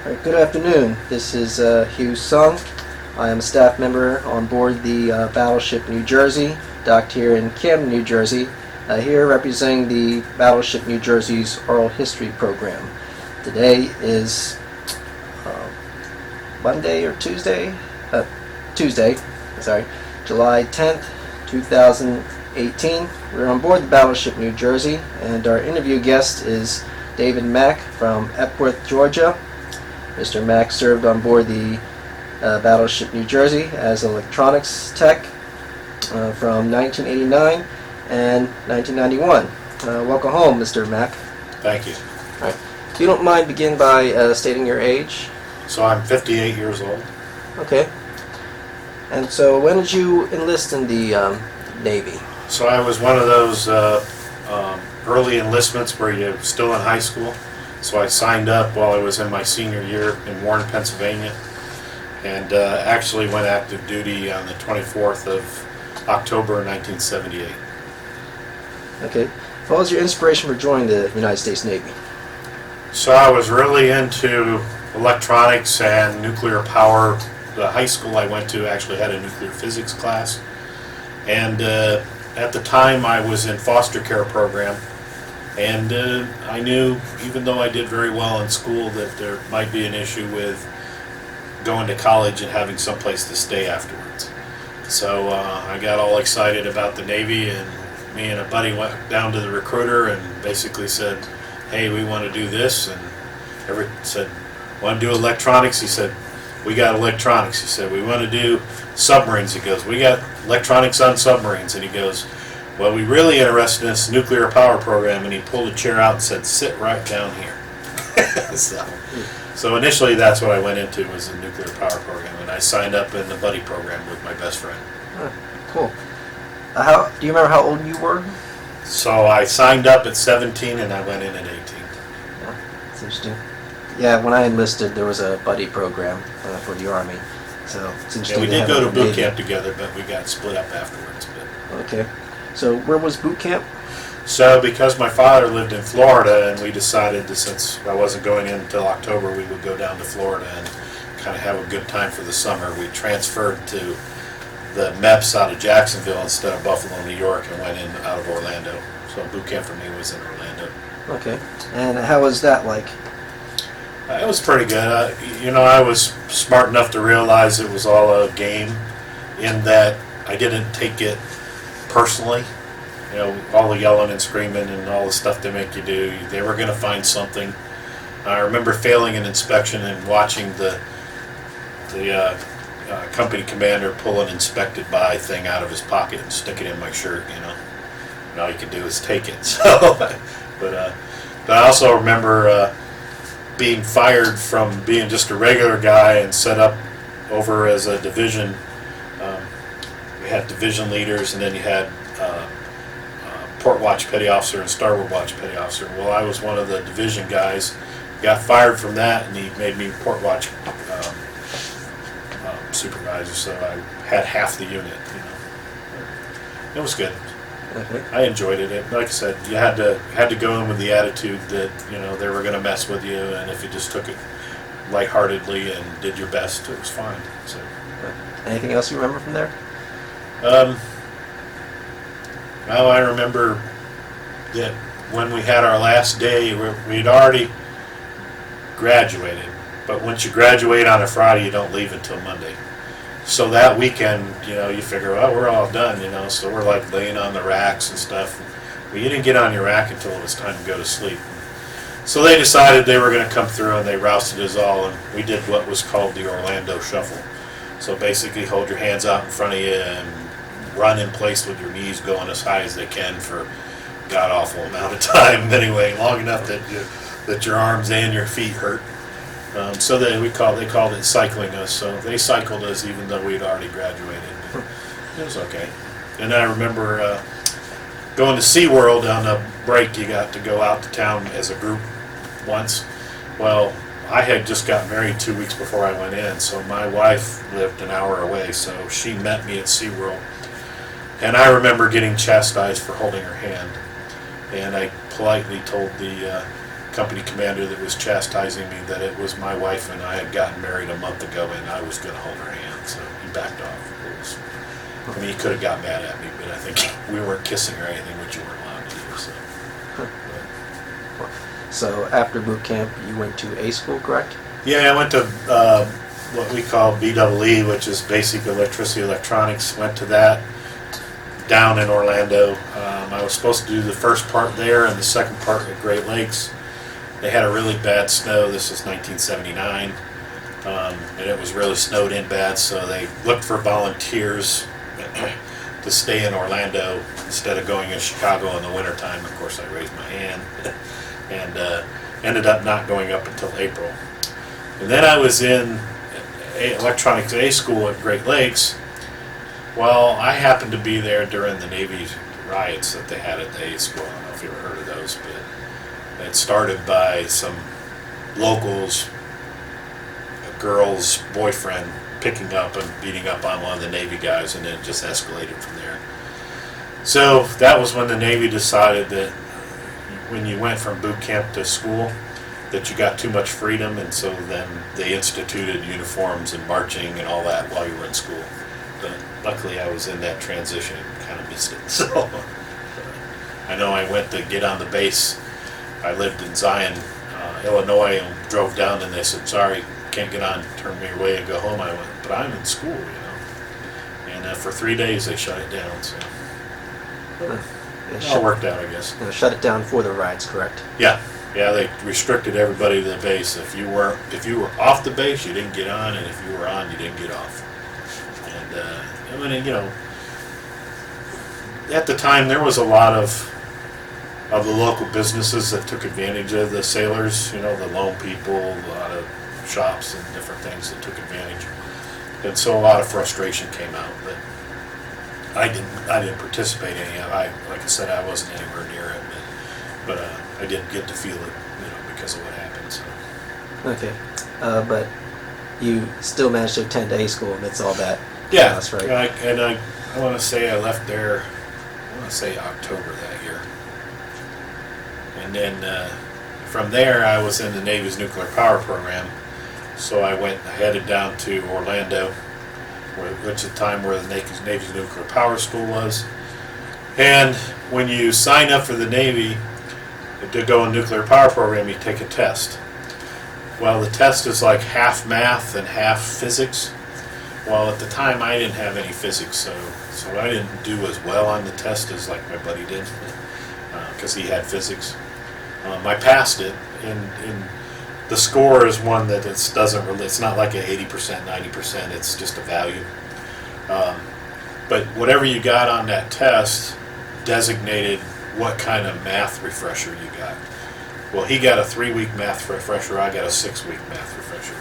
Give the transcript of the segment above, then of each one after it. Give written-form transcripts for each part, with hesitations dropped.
All right, good afternoon. This is Hugh Sung. I am a staff member on board the Battleship New Jersey, docked here in Camden, New Jersey, here representing the Battleship New Jersey's Oral History Program. Today is Monday or Tuesday? Tuesday, July 10th, 2018. We're on board the Battleship New Jersey, and our interview guest is David Mack from Epworth, Georgia. Mr. Mack served on board the Battleship New Jersey as electronics tech from 1989 and 1991. Welcome home, Mr. Mack. Thank you. All right. If you don't mind, begin by stating your age. So I'm 58 years old. Okay. And so when did you enlist in the Navy? So I was one of those early enlistments where you're still in high school. So I signed up while I was in my senior year in Warren, Pennsylvania, and actually went active duty on the 24th of October 1978. Okay. What was your inspiration for joining the United States Navy? So I was really into electronics and nuclear power. The high school I went to actually had a nuclear physics class, and at the time I was in foster care program, and I knew, even though I did very well in school, that there might be an issue with going to college and having someplace to stay afterwards. So I got all excited about the Navy, and me and a buddy went down to the recruiter and basically said, hey, we want to do this, and Everett said, want to do electronics? He said, we got electronics. He said, we want to do submarines. He goes, we got electronics on submarines. And he goes, well, we really interested in this nuclear power program. And he pulled a chair out and said, sit right down here. So initially that's what I went into, was the nuclear power program. And I signed up in the buddy program with my best friend. Oh, cool. Do you remember how old you were? So I signed up at 17 and I went in at 18. Yeah, that's interesting. Yeah, when I enlisted, there was a buddy program for the Army. So it's interesting. Yeah, we did go to boot camp together, but we got split up afterwards. But. Okay. So where was boot camp? So because my father lived in Florida, and we decided that since I wasn't going in until October, we would go down to Florida and kind of have a good time for the summer. We transferred to the MEPS out of Jacksonville instead of Buffalo, New York, and went in out of Orlando. So boot camp for me was in Orlando. Okay. And how was that like? It was pretty good. I was smart enough to realize it was all a game, in that I didn't take it personally. You know, all the yelling and screaming and all the stuff they make you do, they were going to find something. I remember failing an inspection and watching the company commander pull an inspected by thing out of his pocket and stick it in my shirt, and all you could do is take it. So, but I also remember being fired from being just a regular guy and set up over as a division. We had division leaders, and then you had port watch petty officer and starboard watch petty officer. Well, I was one of the division guys, got fired from that, and he made me port watch supervisor, so I had half the unit. It was good. Okay. I enjoyed it. Like I said, you had to go in with the attitude that they were going to mess with you, and if you just took it lightheartedly and did your best, it was fine. So, anything else you remember from there? Well, I remember that when we had our last day, we'd already graduated, but once you graduate on a Friday, you don't leave until Monday. So that weekend, you figure, well, we're all done, so we're like laying on the racks and stuff. But you didn't get on your rack until it was time to go to sleep. So they decided they were going to come through, and they rousted us all, and we did what was called the Orlando Shuffle. So basically hold your hands out in front of you and run in place with your knees going as high as they can for god-awful amount of time, anyway, long enough that your arms and your feet hurt. So they called it cycling us. So they cycled us even though we'd already graduated. But it was okay. And I remember going to SeaWorld on a break. You got to go out to town as a group once. Well, I had just got married 2 weeks before I went in, so my wife lived an hour away, so she met me at SeaWorld. And I remember getting chastised for holding her hand. And I politely told the company commander that was chastising me that it was my wife and I had gotten married a month ago and I was going to hold her hand, so he backed off. I mean, he could have got mad at me, but I think we weren't kissing or anything, which you weren't allowed to do. So after boot camp, you went to A school, correct? Yeah, I went to what we call BEE, which is Basic Electricity Electronics. Went to that down in Orlando. I was supposed to do the first part there and the second part at Great Lakes. They had a really bad snow. This was 1979, and it was really snowed in bad, so they looked for volunteers to stay in Orlando instead of going in Chicago in the wintertime. Of course, I raised my hand and ended up not going up until April. And then I was in electronics A school at Great Lakes. Well, I happened to be there during the Navy riots that they had at the A school. I don't know if you ever heard of those, but it started by some locals, a girl's boyfriend picking up and beating up on one of the Navy guys, and then it just escalated from there. So that was when the Navy decided that when you went from boot camp to school, that you got too much freedom, and so then they instituted uniforms and marching and all that while you were in school. But luckily I was in that transition and kind of missed it. So I know I went to get on the base. I lived in Zion, Illinois, and drove down, and they said, sorry, can't get on, turn me away and go home. I went, but I'm in school, you know. And for 3 days they shut it down, so it all worked out, I guess. Shut it down for the riots, correct? Yeah, they restricted everybody to the base. If you were off the base, you didn't get on, and if you were on, you didn't get off. And I mean, you know, at the time there was a lot of the local businesses that took advantage of the sailors. You know, the loan people, a lot of shops and different things that took advantage, and so a lot of frustration came out. But I didn't participate in any of it. Like I said, I wasn't anywhere near it, but I didn't get to feel it, you know, because of what happened. So. Okay, but you still managed to attend A school amidst all that. Yeah, chaos, right? I want to say I left there. I want to say October that year, and then from there I was in the Navy's nuclear power program. So I headed down to Orlando, which at the time where the Navy's nuclear power school was. And when you sign up for the Navy to go in nuclear power program, you take a test. Well, the test is like half math and half physics. Well, at the time I didn't have any physics, so I didn't do as well on the test as like my buddy did, because he had physics. I passed it, and the score is one that it's not like an 80%, 90%, it's just a value. But whatever you got on that test designated what kind of math refresher you got. Well, he got a 3-week math refresher, I got a 6-week math refresher.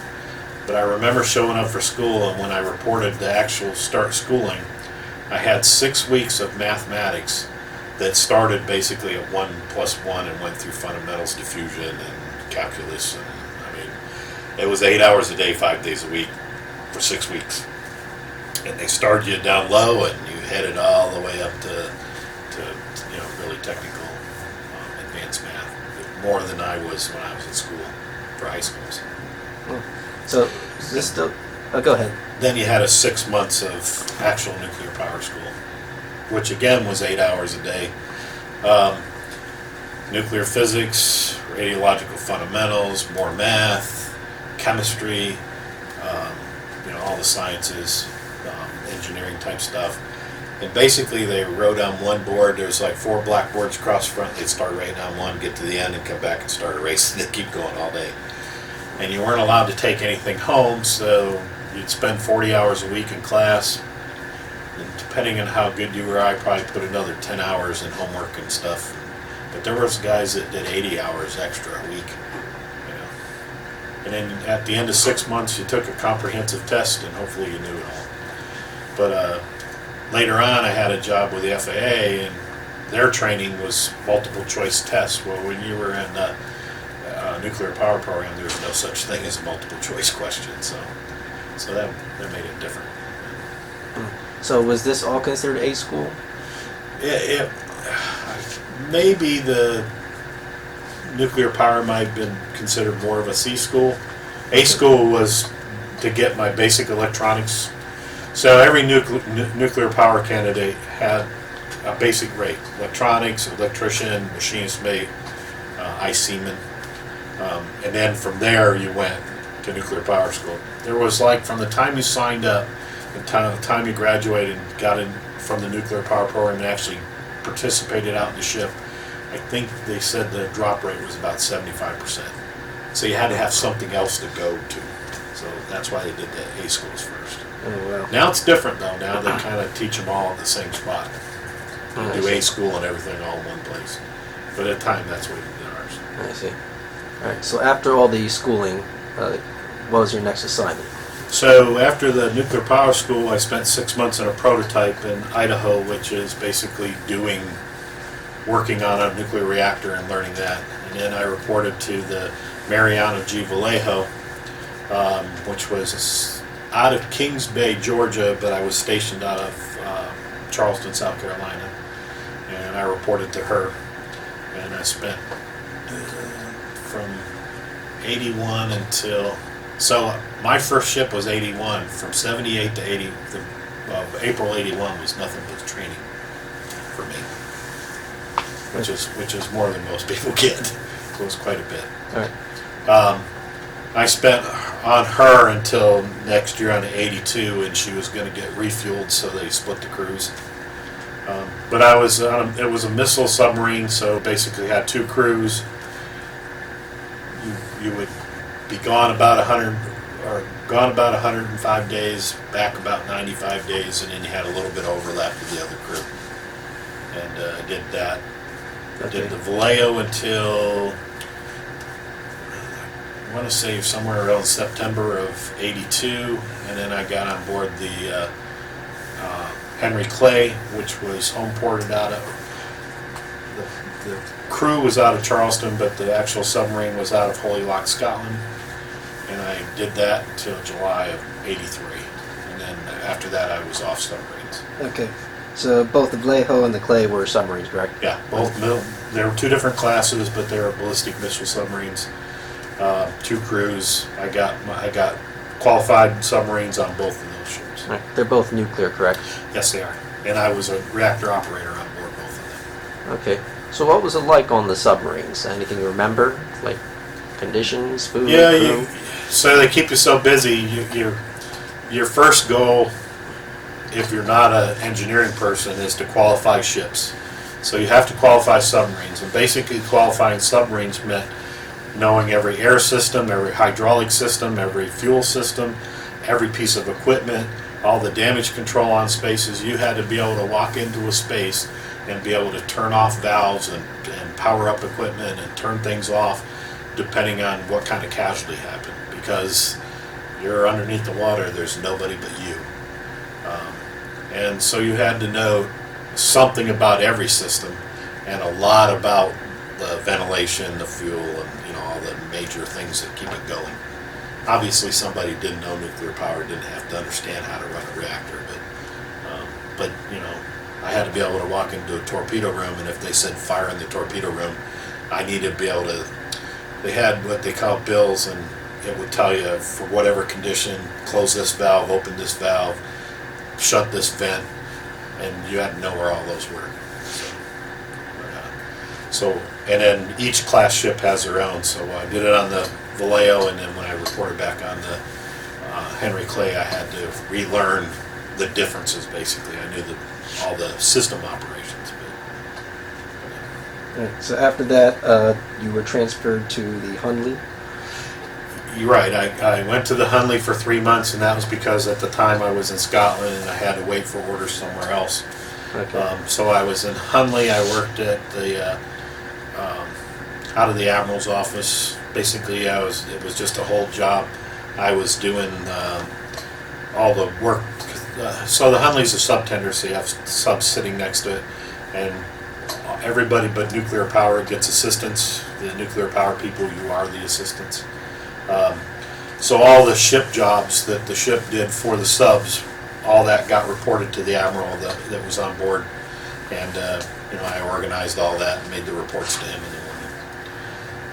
But I remember showing up for school, and when I reported the actual start schooling, I had 6 weeks of mathematics that started basically at 1 plus 1 and went through fundamentals, diffusion, and calculus. And I mean, it was 8 hours a day, 5 days a week for 6 weeks. And they started you down low, and you headed all the way up to you know, really technical advanced math, more than I was when I was in school for high schools. So is this still? Oh, go ahead. Then you had a 6 months of actual nuclear power school, which again was 8 hours a day. Nuclear physics, radiological fundamentals, more math, chemistry, you know, all the sciences, engineering type stuff. And basically they wrote on one board. There was like 4 blackboards across the front. They'd start writing on one, get to the end, and come back and start erasing. They'd keep going all day. And you weren't allowed to take anything home, so you'd spend 40 hours a week in class. And depending on how good you were, I probably put another 10 hours in homework and stuff. But there was guys that did 80 hours extra a week. You know. And then at the end of 6 months, you took a comprehensive test, and hopefully you knew it all. But later on, I had a job with the FAA, and their training was multiple choice tests. Well, when you were in the nuclear power program, there was no such thing as a multiple choice question, so that made it different. So was this all considered A school? It maybe nuclear power might have been considered more of a C school. A school was to get my basic electronics. So every nuclear power candidate had a basic rate: electronics, electrician, machinist mate, seaman, and then from there you went to nuclear power school. There was, like, from the time you signed up until the time you graduated and got in from the nuclear power program and actually participated out in the ship, I think they said the drop rate was about 75%. So you had to have something else to go to. So that's why they did the A schools first. Oh, wow. Now it's different, though. Now they kind of teach them all at the same spot. You do A school and everything all in one place. But at the time, that's what we did ours. I see. All right. So after all the schooling, what was your next assignment? So after the nuclear power school, I spent 6 months in a prototype in Idaho, which is basically working on a nuclear reactor and learning that. And then I reported to the Mariano G. Vallejo, which was out of Kings Bay, Georgia, but I was stationed out of Charleston, South Carolina. And I reported to her. And I spent from 81 until... So my first ship was 81. From 78 to 80, April 81 was nothing but training for me, which is more than most people get. It was quite a bit. All right. I spent on her until next year on the 82, and she was going to get refueled, so they split the crews. But I was it was a missile submarine, so basically had two crews. You would be gone about 105 days, back about 95 days, and then you had a little bit of overlap with the other crew. And I did that. I did the Vallejo until, I want to say, somewhere around September of 82, and then I got on board the Henry Clay, which was home ported out of, the crew was out of Charleston, but the actual submarine was out of Holy Loch, Scotland. And I did that until July of 83. And then after that I was off submarines. Okay. So both the Vallejo and the Clay were submarines, correct? Yeah, both. There were two different classes, but they were ballistic missile submarines. Two crews. I got qualified submarines on both of those ships. Right. They're both nuclear, correct? Yes, they are. And I was a reactor operator on board both of them. Okay. So what was it like on the submarines? Anything you remember? Like conditions, food? Yeah, so they keep you so busy. Your first goal, if you're not an engineering person, is to qualify ships. So you have to qualify submarines, and basically qualifying submarines meant knowing every air system, every hydraulic system, every fuel system, every piece of equipment, all the damage control on spaces. You had to be able to walk into a space and be able to turn off valves and power up equipment and turn things off depending on what kind of casualty happened, because you're underneath the water, there's nobody but you. And so you had to know something about every system and a lot about the ventilation, the fuel, and all the major things that keep it going. Obviously somebody didn't know nuclear power didn't have to understand how to run a reactor, but I had to be able to walk into a torpedo room, and if they said fire in the torpedo room, I needed to be able to. They had what they call bills, and it would tell you for whatever condition, close this valve, open this valve, shut this vent, and you had to know where all those were. So and then each class ship has their own. So I did it on the Vallejo, and then when I reported back on the Henry Clay, I had to relearn the differences. Basically, I knew all the system operations. Right. So after that, you were transferred to the Hundley? You're right. I went to the Hundley for 3 months, and that was because at the time I was in Scotland and I had to wait for orders somewhere else. Okay. So I was in Hundley. I worked at the out of the Admiral's office. Basically, it was just a whole job. I was doing all the work. So the Hundley's a subtender, so you have subs sitting next to it, and everybody but nuclear power gets assistance. The nuclear power people, you are the assistants. So all the ship jobs that the ship did for the subs, all that got reported to the Admiral that was on board, and I organized all that and made the reports to him in the morning.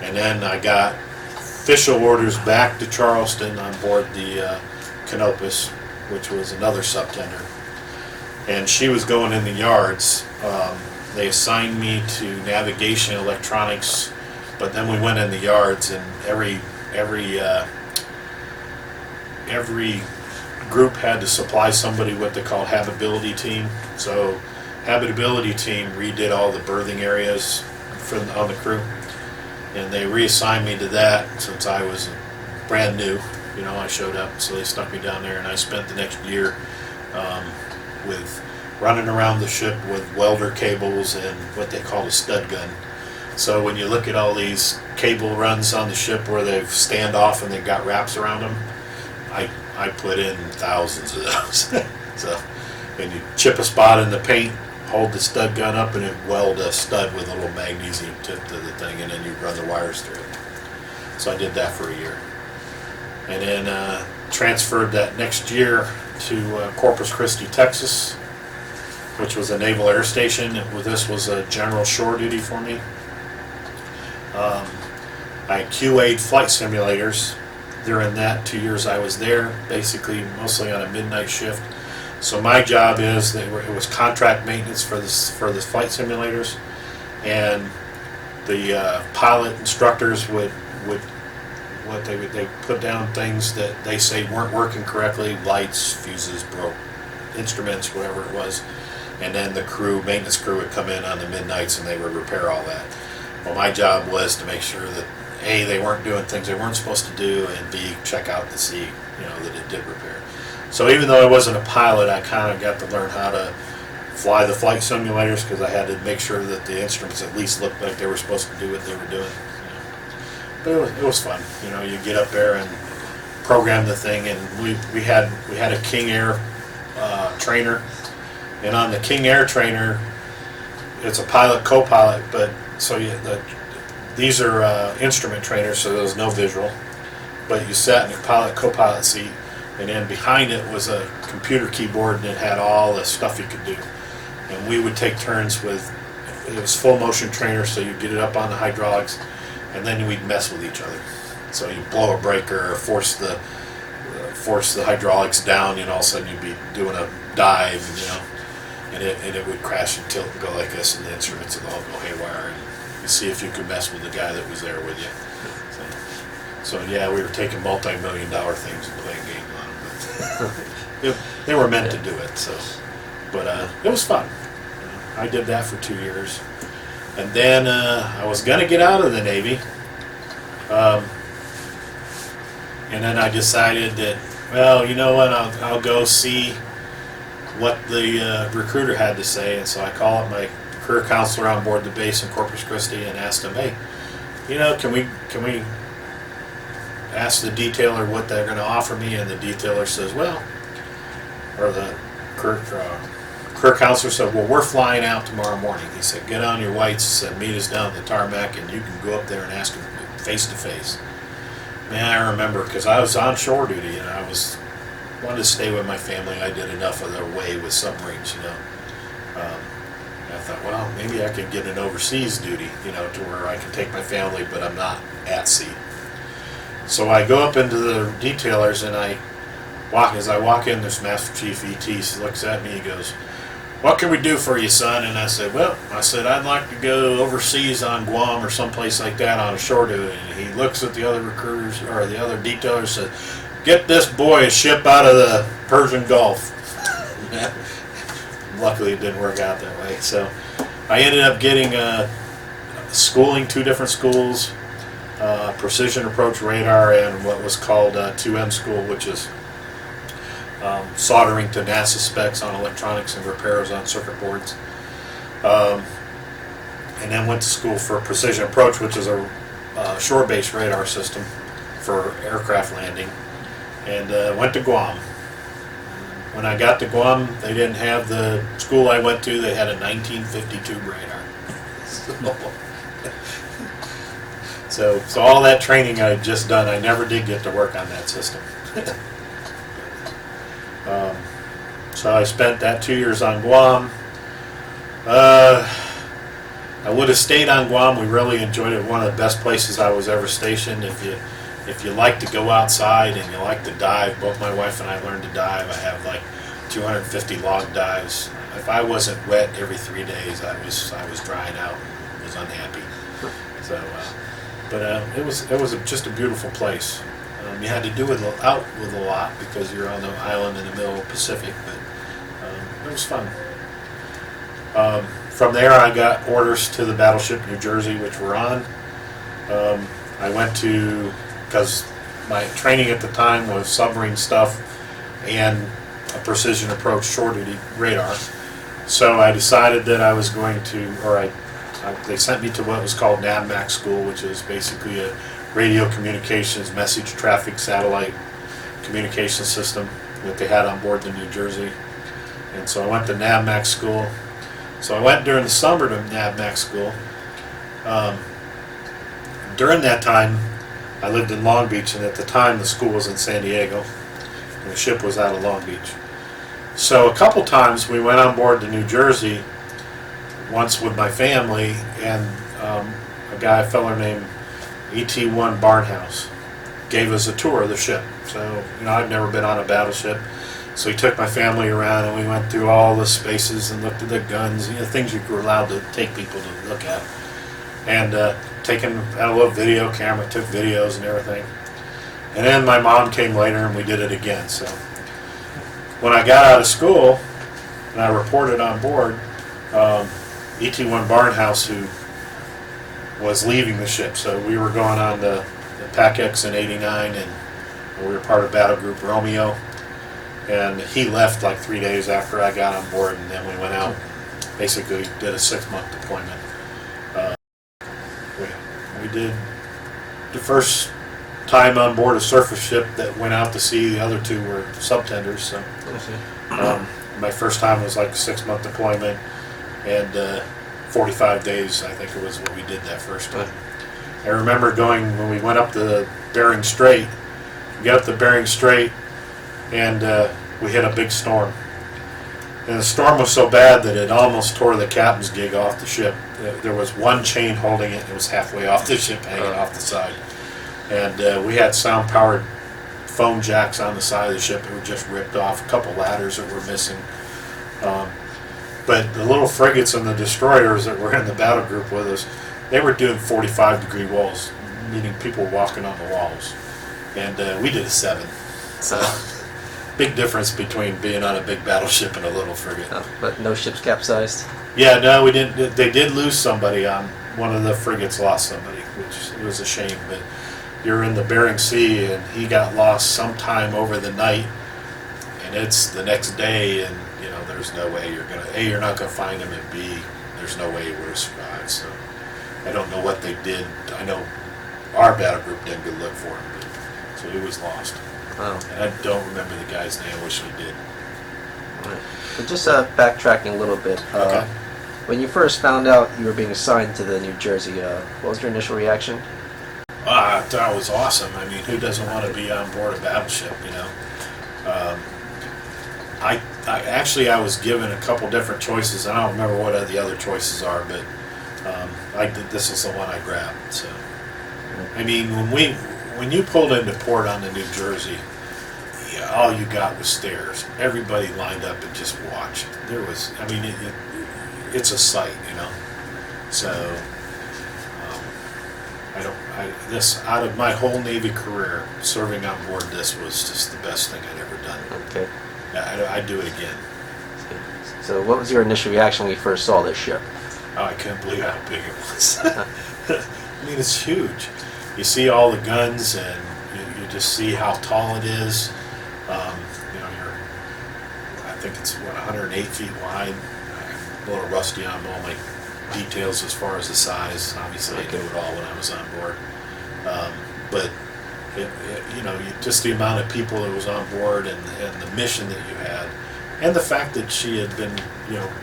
And then I got official orders back to Charleston on board the Canopus, which was another subtender. And she was going in the yards. They assigned me to navigation electronics, but then we went in the yards, and every group had to supply somebody what they call habitability team. So habitability team redid all the berthing areas on the crew, and they reassigned me to that since I was brand new. You know, I showed up, so they stuck me down there, and I spent the next year with running around the ship with welder cables and what they call a stud gun. So when you look at all these cable runs on the ship where they've stand off and they've got wraps around them, I put in thousands of those. So, and you chip a spot in the paint, hold the stud gun up, and it weld a stud with a little magnesium tip to the thing, and then you run the wires through it. So I did that for a year, and then transferred that next year to Corpus Christi, Texas, which was a naval air station. This was a general shore duty for me. I QA'd flight simulators during that 2 years I was there, basically mostly on a midnight shift. So my job is it was contract maintenance for the flight simulators, and the pilot instructors would put down things that they say weren't working correctly, lights, fuses broke, instruments, whatever it was. And then the maintenance crew would come in on the midnights and they would repair all that. Well, my job was to make sure that A, they weren't doing things they weren't supposed to do, and B, check out to see, that it did repair. So even though I wasn't a pilot, I kind of got to learn how to fly the flight simulators, because I had to make sure that the instruments at least looked like they were supposed to do what they were doing. But it was fun. You get up there and program the thing, and we had a King Air trainer. And on the King Air trainer, it's a pilot co-pilot, but these are instrument trainers, so there's no visual. But you sat in your pilot co-pilot seat, and then behind it was a computer keyboard, and it had all the stuff you could do. And we would take turns with, it was full motion trainer, so you'd get it up on the hydraulics, and then we'd mess with each other. So you blow a breaker or force the hydraulics down, all of a sudden you'd be doing a dive, and it would crash and tilt and go like this, and the instruments would all go haywire, and you see if you could mess with the guy that was there with you. So yeah, we were taking multi-million-dollar things and playing games on them. But they were meant to do it. So, but it was fun. I did that for 2 years, and then I was gonna get out of the Navy, and then I decided that, well, you know what? I'll go see what the recruiter had to say, and so I called up my career counselor on board the base in Corpus Christi and asked him, hey, can we ask the detailer what they're going to offer me? And the detailer says, or the career counselor said, well, we're flying out tomorrow morning. He said, get on your whites and meet us down at the tarmac, and you can go up there and ask them face to face. Man, I remember, because I was on shore duty, and I wanted to stay with my family. I did enough of their way with submarines, I thought, well, maybe I could get an overseas duty, to where I can take my family, but I'm not at sea. So I go up into the detailers, and as I walk in, this Master Chief ET looks at me, he goes, what can we do for you, son? And I said, I'd like to go overseas on Guam or someplace like that on a shore duty. And he looks at the other recruiters, or the other detailers, and says, get this boy a ship out of the Persian Gulf. Luckily, it didn't work out that way. So I ended up getting schooling, 2 different schools, precision approach radar, and what was called 2M school, which is soldering to NASA specs on electronics and repairs on circuit boards. And then went to school for precision approach, which is a shore-based radar system for aircraft landing, and went to Guam. When I got to Guam, they didn't have the school I went to. They had a 1952 radar. So all that training I had just done, I never did get to work on that system. So I spent that 2 years on Guam. I would have stayed on Guam. We really enjoyed it. One of the best places I was ever stationed. If you like to go outside and you like to dive, both my wife and I learned to dive. I have like 250 log dives. If I wasn't wet every 3 days, I was drying out and was unhappy. So, it was just a beautiful place. You had to do it out with a lot because you're on the island in the middle of the Pacific, but it was fun. From there, I got orders to the Battleship New Jersey, which we're on. I went to, because my training at the time was submarine stuff and a precision approach shore duty radar. So I decided that I was going to, they sent me to what was called Mack school, which is basically a radio communications, message traffic, satellite communication system that they had on board the New Jersey. And so I went to Mack school. So I went during the summer to Mack school. During that time, I lived in Long Beach, and at the time the school was in San Diego, and the ship was out of Long Beach. So a couple times we went on board the New Jersey, once with my family, and a fella named ET1 Barnhouse gave us a tour of the ship. So, I've never been on a battleship. So he took my family around and we went through all the spaces and looked at the guns, things you were allowed to take people to look at. And had a little video camera, took videos and everything. And then my mom came later and we did it again. So when I got out of school and I reported on board, ET1 Barnhouse, who was leaving the ship, so we were going on the PAC-X in '89 and we were part of Battle Group Romeo. And he left like 3 days after I got on board, and then we went out, basically did a 6-month deployment. We did the first time on board a surface ship that went out to sea. The other two were subtenders. So my first time was like a 6-month deployment, and 45 days, I think it was what we did that first time. I remember when we went up the Bering Strait, we got up the Bering Strait, and we hit a big storm. And the storm was so bad that it almost tore the captain's gig off the ship. There was one chain holding it, and it was halfway off the ship, hanging off the side. And we had sound-powered phone jacks on the side of the ship that were just ripped off, a couple ladders that were missing. But the little frigates and the destroyers that were in the battle group with us, they were doing 45-degree walls, meaning people walking on the walls. And we did a 7. So big difference between being on a big battleship and a little frigate. But no ships capsized? Yeah, no, we didn't. They did lose somebody on one of the frigates, lost somebody, which was a shame. But you're in the Bering Sea, and he got lost sometime over the night, and it's the next day, and there's no way you're not gonna find him, and B, there's no way he would have survived. So I don't know what they did. I know our battle group didn't go look for him, so he was lost. Oh. And I don't remember the guy's name. I wish I did. Right. But just backtracking a little bit. Okay. When you first found out you were being assigned to the New Jersey, what was your initial reaction? I thought it was awesome. I mean, who doesn't want to be on board a battleship, I was given a couple different choices. I don't remember what the other choices are, but this is the one I grabbed. So, I mean, when you pulled into port on the New Jersey, all you got was stares. Everybody lined up and just watched. It's a sight, So, out of my whole Navy career, serving on board this was just the best thing I'd ever done. Okay. I'd do it again. So what was your initial reaction when you first saw this ship? Oh, I couldn't believe how big it was. I mean, it's huge. You see all the guns, and you just see how tall it is. I think it's 108 feet wide. I'm a little rusty on all my details as far as the size. Obviously, I knew it all when I was on board. But just the amount of people that was on board, and the mission that you had, and the fact that she had been,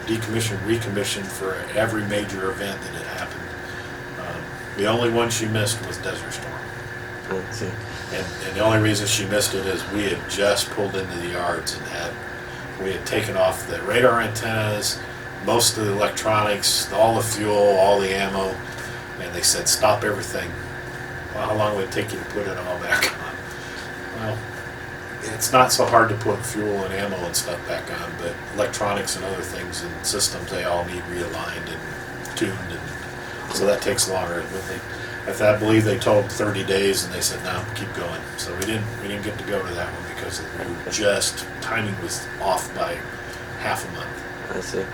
decommissioned, recommissioned for every major event that had happened. The only one she missed was Desert Storm. Let's see. And the only reason she missed it is we had just pulled into the yards and we had taken off the radar antennas, most of the electronics, all the fuel, all the ammo, and they said, stop everything. Well, how long would it take you to put it all back on? Well, it's not so hard to put fuel and ammo and stuff back on, but electronics and other things and systems, they all need realigned and tuned, and so that takes longer. I believe they told 30 days, and they said, no, keep going. So we didn't get to go to that one because we were just, timing was off by half a month. I see.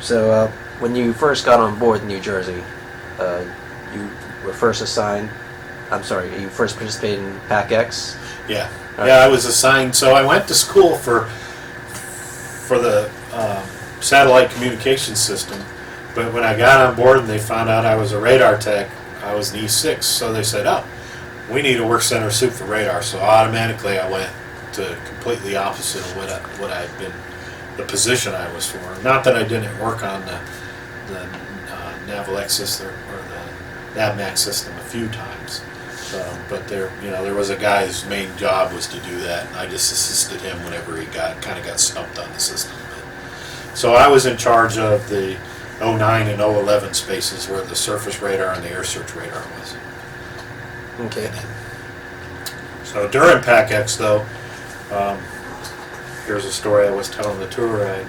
So when you first got on board the New Jersey, you were first assigned, you first participated in PAC-X? Yeah. Yeah, I was assigned, so I went to school for the satellite communications system, but when I got on board and they found out I was a radar tech, I was an E6, so they said, oh, we need a work center suit for radar, so automatically I went to completely opposite of what I had been, the position I was for. Not that I didn't work on the Naval X system or the NavMax system a few times. But there was a guy whose main job was to do that, and I just assisted him whenever he kind of got stumped on the system. So I was in charge of the 09 and 011 spaces where the surface radar and the air search radar was. Okay. So during PAC-X, though, here's a story I was telling the tour guide,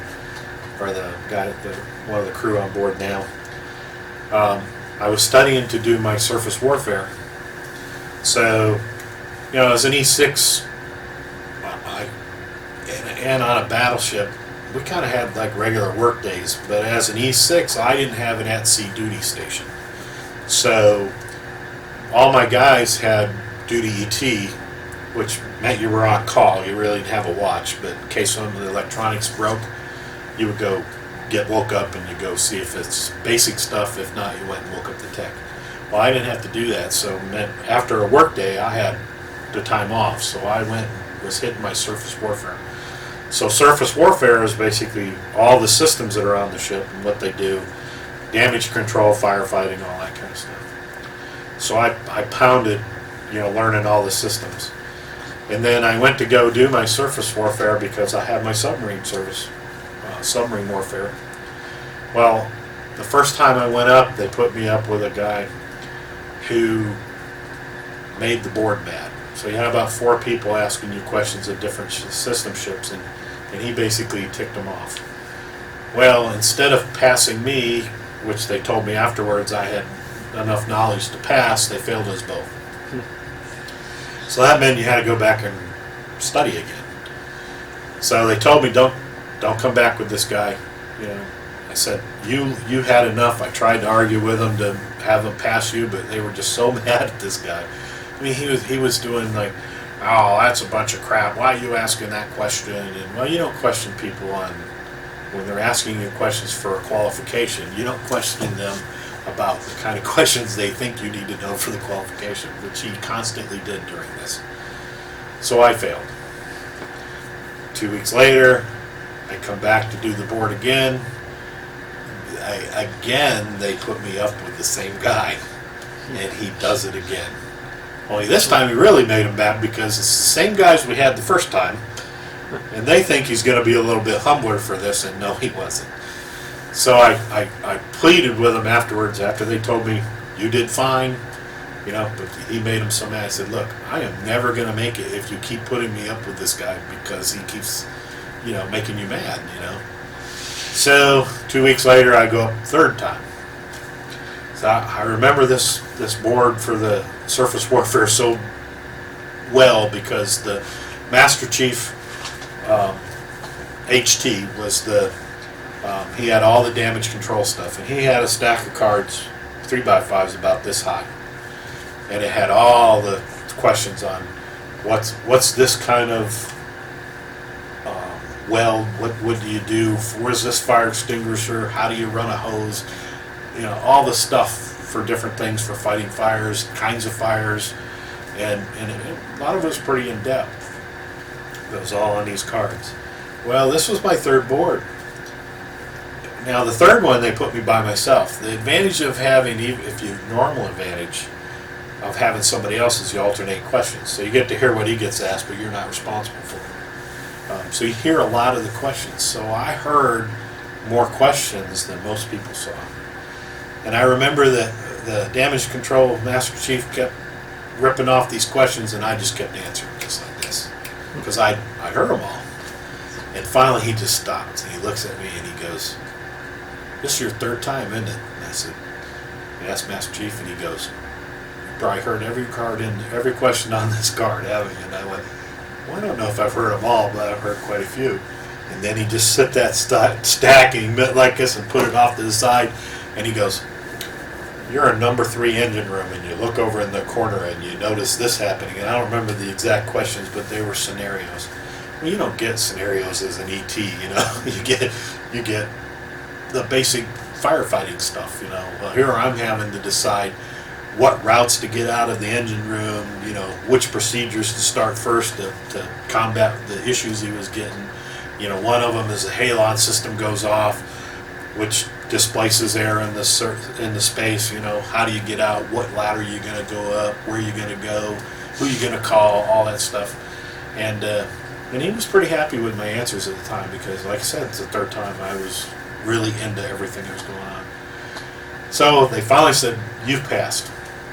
or the guy, one of the crew on board now. I was studying to do my surface warfare. So, as an E6, and on a battleship, we kind of had like regular work days, but as an E6, I didn't have an at-sea duty station. So, all my guys had duty ET, which meant you were on call. You really didn't have a watch, but in case some of the electronics broke, you would go get woke up and you go see if it's basic stuff. If not, you went and woke up the tech. Well, I didn't have to do that, so after a work day, I had the time off, so I went and was hitting my surface warfare. So surface warfare is basically all the systems that are on the ship and what they do, damage control, firefighting, all that kind of stuff. So I pounded, learning all the systems. And then I went to go do my surface warfare because I had my submarine service, submarine warfare. Well, the first time I went up, they put me up with a guy who made the board mad. So you had about 4 people asking you questions of different system ships, and he basically ticked them off. Well, instead of passing me, which they told me afterwards I had enough knowledge to pass, they failed us both. So that meant you had to go back and study again. So they told me, don't come back with this guy. I said, you had enough. I tried to argue with them to have them pass you, but they were just so mad at this guy. I mean, he was doing like, oh, that's a bunch of crap. Why are you asking that question? And well, you don't question people on when they're asking you questions for a qualification. You don't question them about the kind of questions they think you need to know for the qualification, which he constantly did during this. So I failed. 2 weeks later, I come back to do the board again. Again, they put me up with the same guy, and he does it again. Only this time he really made him mad because it's the same guys we had the first time, and they think he's going to be a little bit humbler for this, and no, he wasn't. So I pleaded with him afterwards, after they told me, you did fine, but he made him so mad. I said, look, I am never going to make it if you keep putting me up with this guy because he keeps, making you mad, So 2 weeks later, I go up third time. So I remember this board for the surface warfare so well because the Master Chief HT was he had all the damage control stuff, and he had a stack of cards, 3x5s about this high, and it had all the questions on what's this kind of weld, what do you do, where's this fire extinguisher, how do you run a hose, all the stuff for different things for fighting fires, kinds of fires, and a lot of it was pretty in depth. It was all on these cards. Well, this was my third board. Now the third one they put me by myself. The advantage of having, if you normal advantage of having somebody else is you alternate questions. So you get to hear what he gets asked, but you're not responsible for it. So you hear a lot of the questions. So I heard more questions than most people saw. And I remember that the damage control master chief kept ripping off these questions, and I just kept answering just like this because I heard them all. And finally he just stopped and he looks at me and he goes, "This is your third time, isn't it?" And I said, I asked Master Chief, and he goes, "You probably heard every question on this card, haven't you?" And I went, "Well, I don't know if I've heard them all, but I've heard quite a few." And then he just set that stacking like this and put it off to the side, and he goes, "You're in number 3 engine room, and you look over in the corner and you notice this happening." And I don't remember the exact questions, but they were scenarios. Well, you don't get scenarios as an ET, you know. You get the basic firefighting stuff, you know. Well, here I'm having to decide what routes to get out of the engine room, you know, which procedures to start first to combat the issues he was getting. You know, one of them is the halon system goes off, which displaces air in the space. You know, how do you get out? What ladder are you going to go up? Where are you going to go? Who are you going to call? All that stuff. And he was pretty happy with my answers at the time because, like I said, it's the third time I was really into everything that was going on. So they finally said, "You've passed.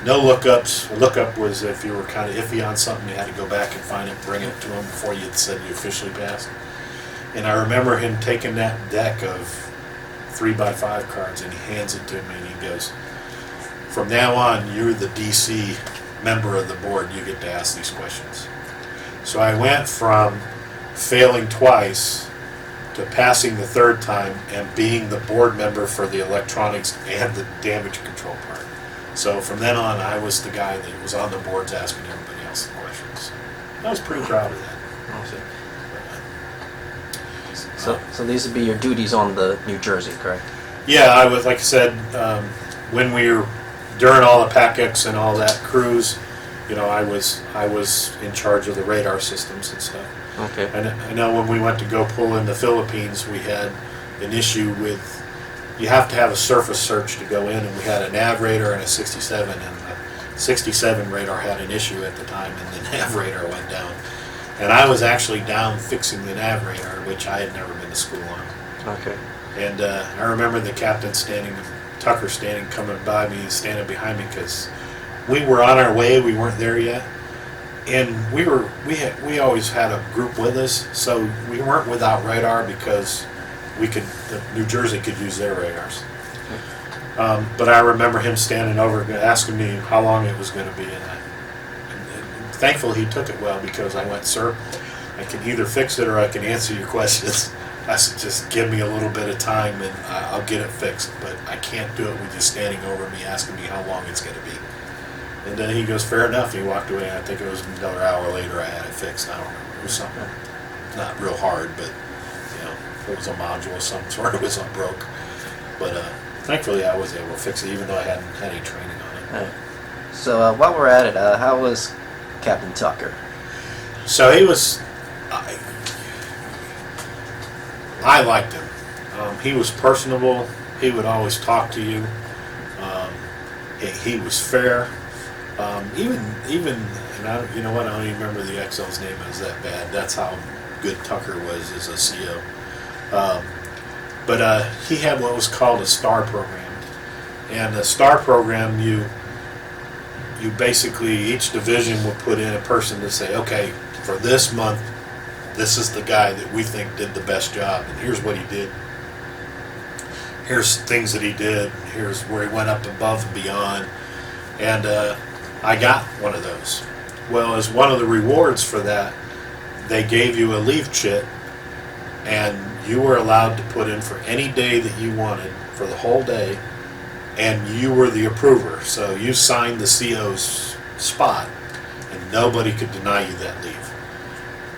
No lookups." A lookup was if you were kind of iffy on something, you had to go back and find it, bring it to him before you said you officially passed. And I remember him taking that deck of 3x5 cards and he hands it to me and he goes, "From now on, you're the DC member of the board. You get to ask these questions." So I went from failing twice to passing the third time and being the board member for the electronics and the damage control part. So from then on, I was the guy that was on the boards asking everybody else the questions. I was pretty proud of that. So these would be your duties on the New Jersey, correct? Yeah, I was, like I said, when we were during all the PACX and all that cruise, you know, I was in charge of the radar systems and stuff. Okay. And I know when we went to go pull in the Philippines, we had an issue with, you have to have a surface search to go in, and we had a nav radar and a 67, and the 67 radar had an issue at the time, and the nav radar went down. And I was actually down fixing the nav radar, which I had never been to school on. Okay. And I remember the captain Tucker coming by me, standing behind me, because we were on our way, we weren't there yet. And we always had a group with us, so we weren't without radar because New Jersey could use their radars. But I remember him standing over asking me how long it was going to be, and thankfully he took it well because I went, "Sir, I can either fix it or I can answer your questions." I said, "Just give me a little bit of time and I'll get it fixed, but I can't do it with you standing over me asking me how long it's going to be." And then he goes, "Fair enough." He walked away. I think it was another hour later I had it fixed. I don't remember. It was something not real hard, but you know, it was a module of some sort. It was broke. But thankfully I was able to fix it, even though I hadn't had any training on it. All right. So while we're at it, how was Captain Tucker? So he was, I liked him. He was personable. He would always talk to you. He was fair. Even, and you know what? I don't even remember the XL's name. It was that bad. That's how good Tucker was as a CO. But he had what was called a STAR program, and a STAR program, you basically, each division would put in a person to say, "Okay, for this month, this is the guy that we think did the best job, and here's what he did. Here's things that he did. Here's where he went up above and beyond." And I got one of those. Well, as one of the rewards for that, they gave you a leave chit, and you were allowed to put in for any day that you wanted for the whole day, and you were the approver. So you signed the CO's spot, and nobody could deny you that leave.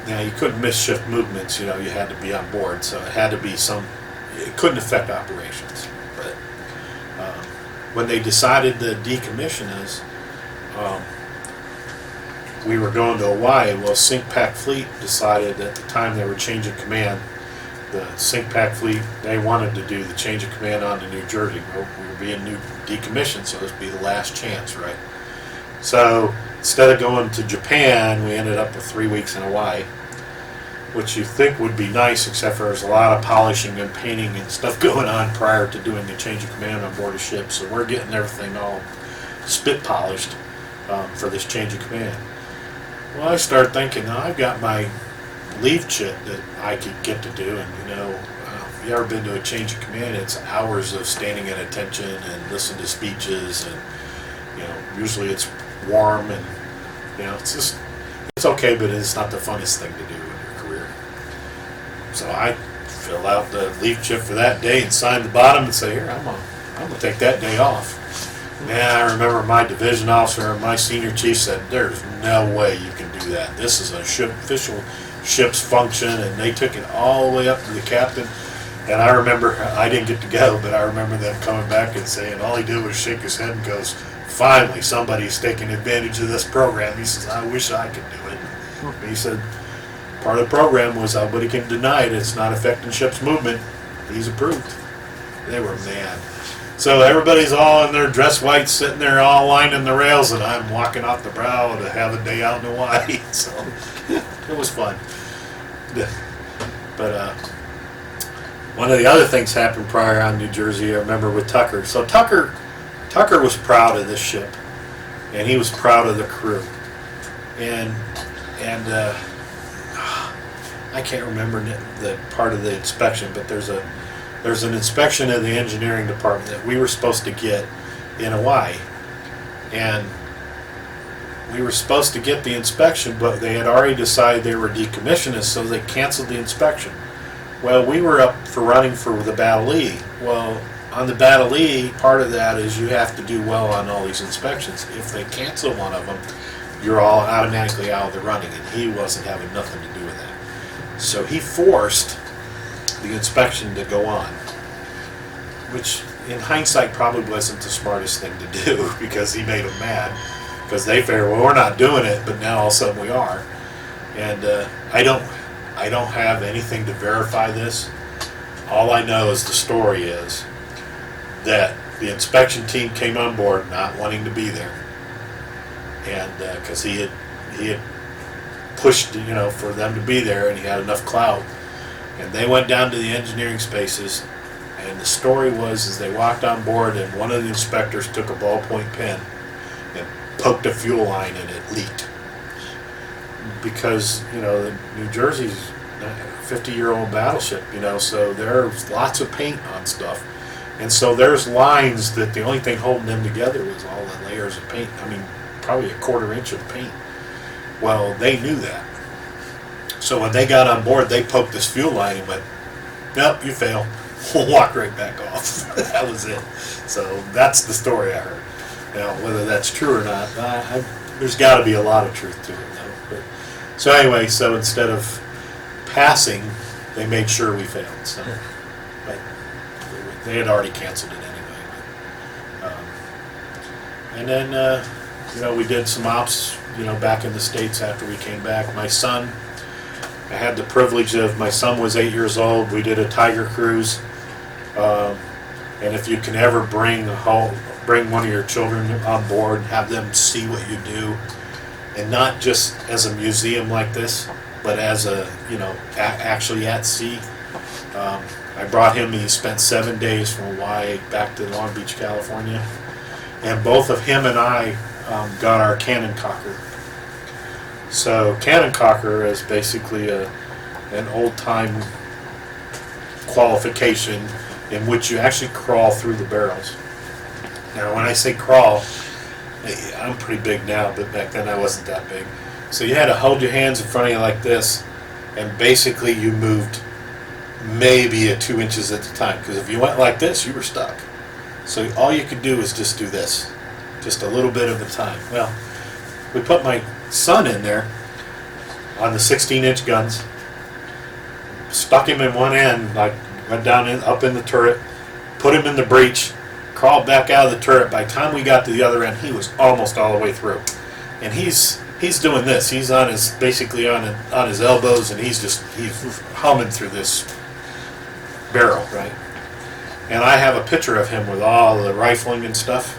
Now, you couldn't miss shift movements, you know, you had to be on board, so it had to be it couldn't affect operations. But when they decided to decommission us, we were going to Hawaii. Well, SINCPAC Fleet decided at the time they were changing command, the SINCPAC Fleet, they wanted to do the change of command on to New Jersey. Well, we were being decommissioned, so this would be the last chance, right? So instead of going to Japan, we ended up with 3 weeks in Hawaii. which you think would be nice, except for there's a lot of polishing and painting and stuff going on prior to doing the change of command on board a ship. So we're getting everything all spit polished for this change of command. Well, I started thinking, now I've got my leave chit that I could get to do, and if you ever been to a change of command, it's hours of standing at attention and listening to speeches, and usually it's warm, and it's okay, but it's not the funnest thing to do in your career. So I fill out the leave chit for that day and sign the bottom and say, here, I'm gonna take that day off. Man, I remember my division officer and my senior chief said, there's no way you can do that. This is a official ship's function, and they took it all the way up to the captain. And I remember, I didn't get to go, but I remember them coming back and saying, all he did was shake his head and goes, finally somebody's taking advantage of this program. He says, I wish I could do it. But he said, part of the program was nobody can deny it. It's not affecting ship's movement. He's approved. They were mad. So everybody's all in their dress white, sitting there all lining the rails, and I'm walking off the brow to have a day out in Hawaii. So it was fun. But one of the other things happened prior on New Jersey, I remember with Tucker. So Tucker was proud of this ship, and he was proud of the crew. And I can't remember the part of the inspection, but there's an inspection of the engineering department that we were supposed to get in Hawaii, and we were supposed to get the inspection, but they had already decided they were decommissionists, so they canceled the inspection. Well, we were up for running for the Battle E. Well, on the Battle E, part of that is you have to do well on all these inspections. If they cancel one of them, you're all automatically out of the running, and he wasn't having nothing to do with that. So he forced the inspection to go on, which in hindsight probably wasn't the smartest thing to do, because he made them mad, because they figured, well, we're not doing it, but now all of a sudden we are. And I don't have anything to verify this. All I know is the story is that the inspection team came on board not wanting to be there, and because he had pushed for them to be there, and he had enough clout. And they went down to the engineering spaces, and the story was as they walked on board, and one of the inspectors took a ballpoint pen and poked a fuel line, and it leaked. Because New Jersey's a 50-year-old battleship, so there's lots of paint on stuff, and so there's lines that the only thing holding them together was all the layers of paint. I mean, probably a quarter inch of paint. Well, they knew that. So when they got on board, they poked this fuel line and went, nope, you fail. Walked right back off. That was it. So that's the story I heard. Now, whether that's true or not, there's got to be a lot of truth to it, though. But, so anyway, so instead of passing, they made sure we failed. So, but they had already canceled it anyway. And then, we did some ops, back in the States after we came back. My son, I had the privilege of, my son was 8 years old. We did a Tiger cruise, and if you can ever bring one of your children on board, have them see what you do, and not just as a museum like this, but as actually at sea. I brought him. He spent 7 days from Hawaii back to Long Beach, California, and both of him and I got our cannon cocker. So cannon cocker is basically an old-time qualification in which you actually crawl through the barrels. Now, when I say crawl, I'm pretty big now, but back then I wasn't that big. So you had to hold your hands in front of you like this, and basically you moved maybe 2 inches at a time, because if you went like this, you were stuck. So all you could do was just do this, just a little bit at a time. Well, we put my son in there on the 16-inch guns, stuck him in one end, like went down up in the turret, put him in the breach, crawled back out of the turret. By the time we got to the other end, he was almost all the way through, and he's doing this. He's basically on his elbows, and he's humming through this barrel, right? And I have a picture of him with all the rifling and stuff,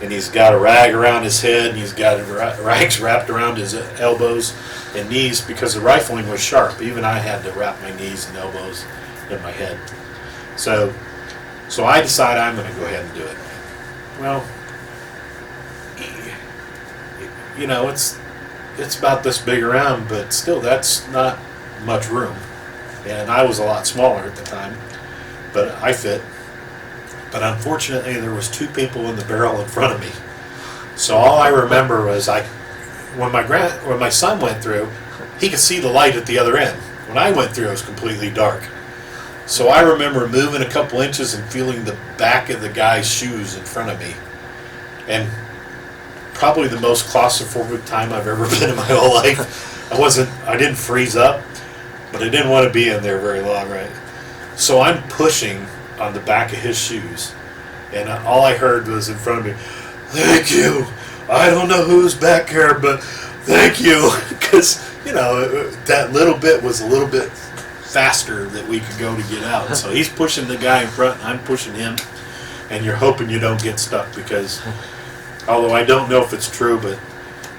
and he's got a rag around his head, and he's got rags wrapped around his elbows, and knees because the rifling was sharp. Even I had to wrap my knees and elbows in my head. So I decided I'm going to go ahead and do it. Well, you know, it's about this big around, but still, that's not much room. And I was a lot smaller at the time, but I fit. But unfortunately, there was 2 people in the barrel in front of me. So all I remember was when my son went through, he could see the light at the other end. When I went through, it was completely dark. So I remember moving a couple inches and feeling the back of the guy's shoes in front of me. And probably the most claustrophobic time I've ever been in my whole life. I didn't freeze up, but I didn't want to be in there very long, right? So I'm pushing on the back of his shoes, and all I heard was in front of me, "Thank you. I don't know who's back here, but thank you." Because, you know, that little bit was a little bit faster that we could go to get out. So he's pushing the guy in front, and I'm pushing him, and you're hoping you don't get stuck because, although I don't know if it's true, but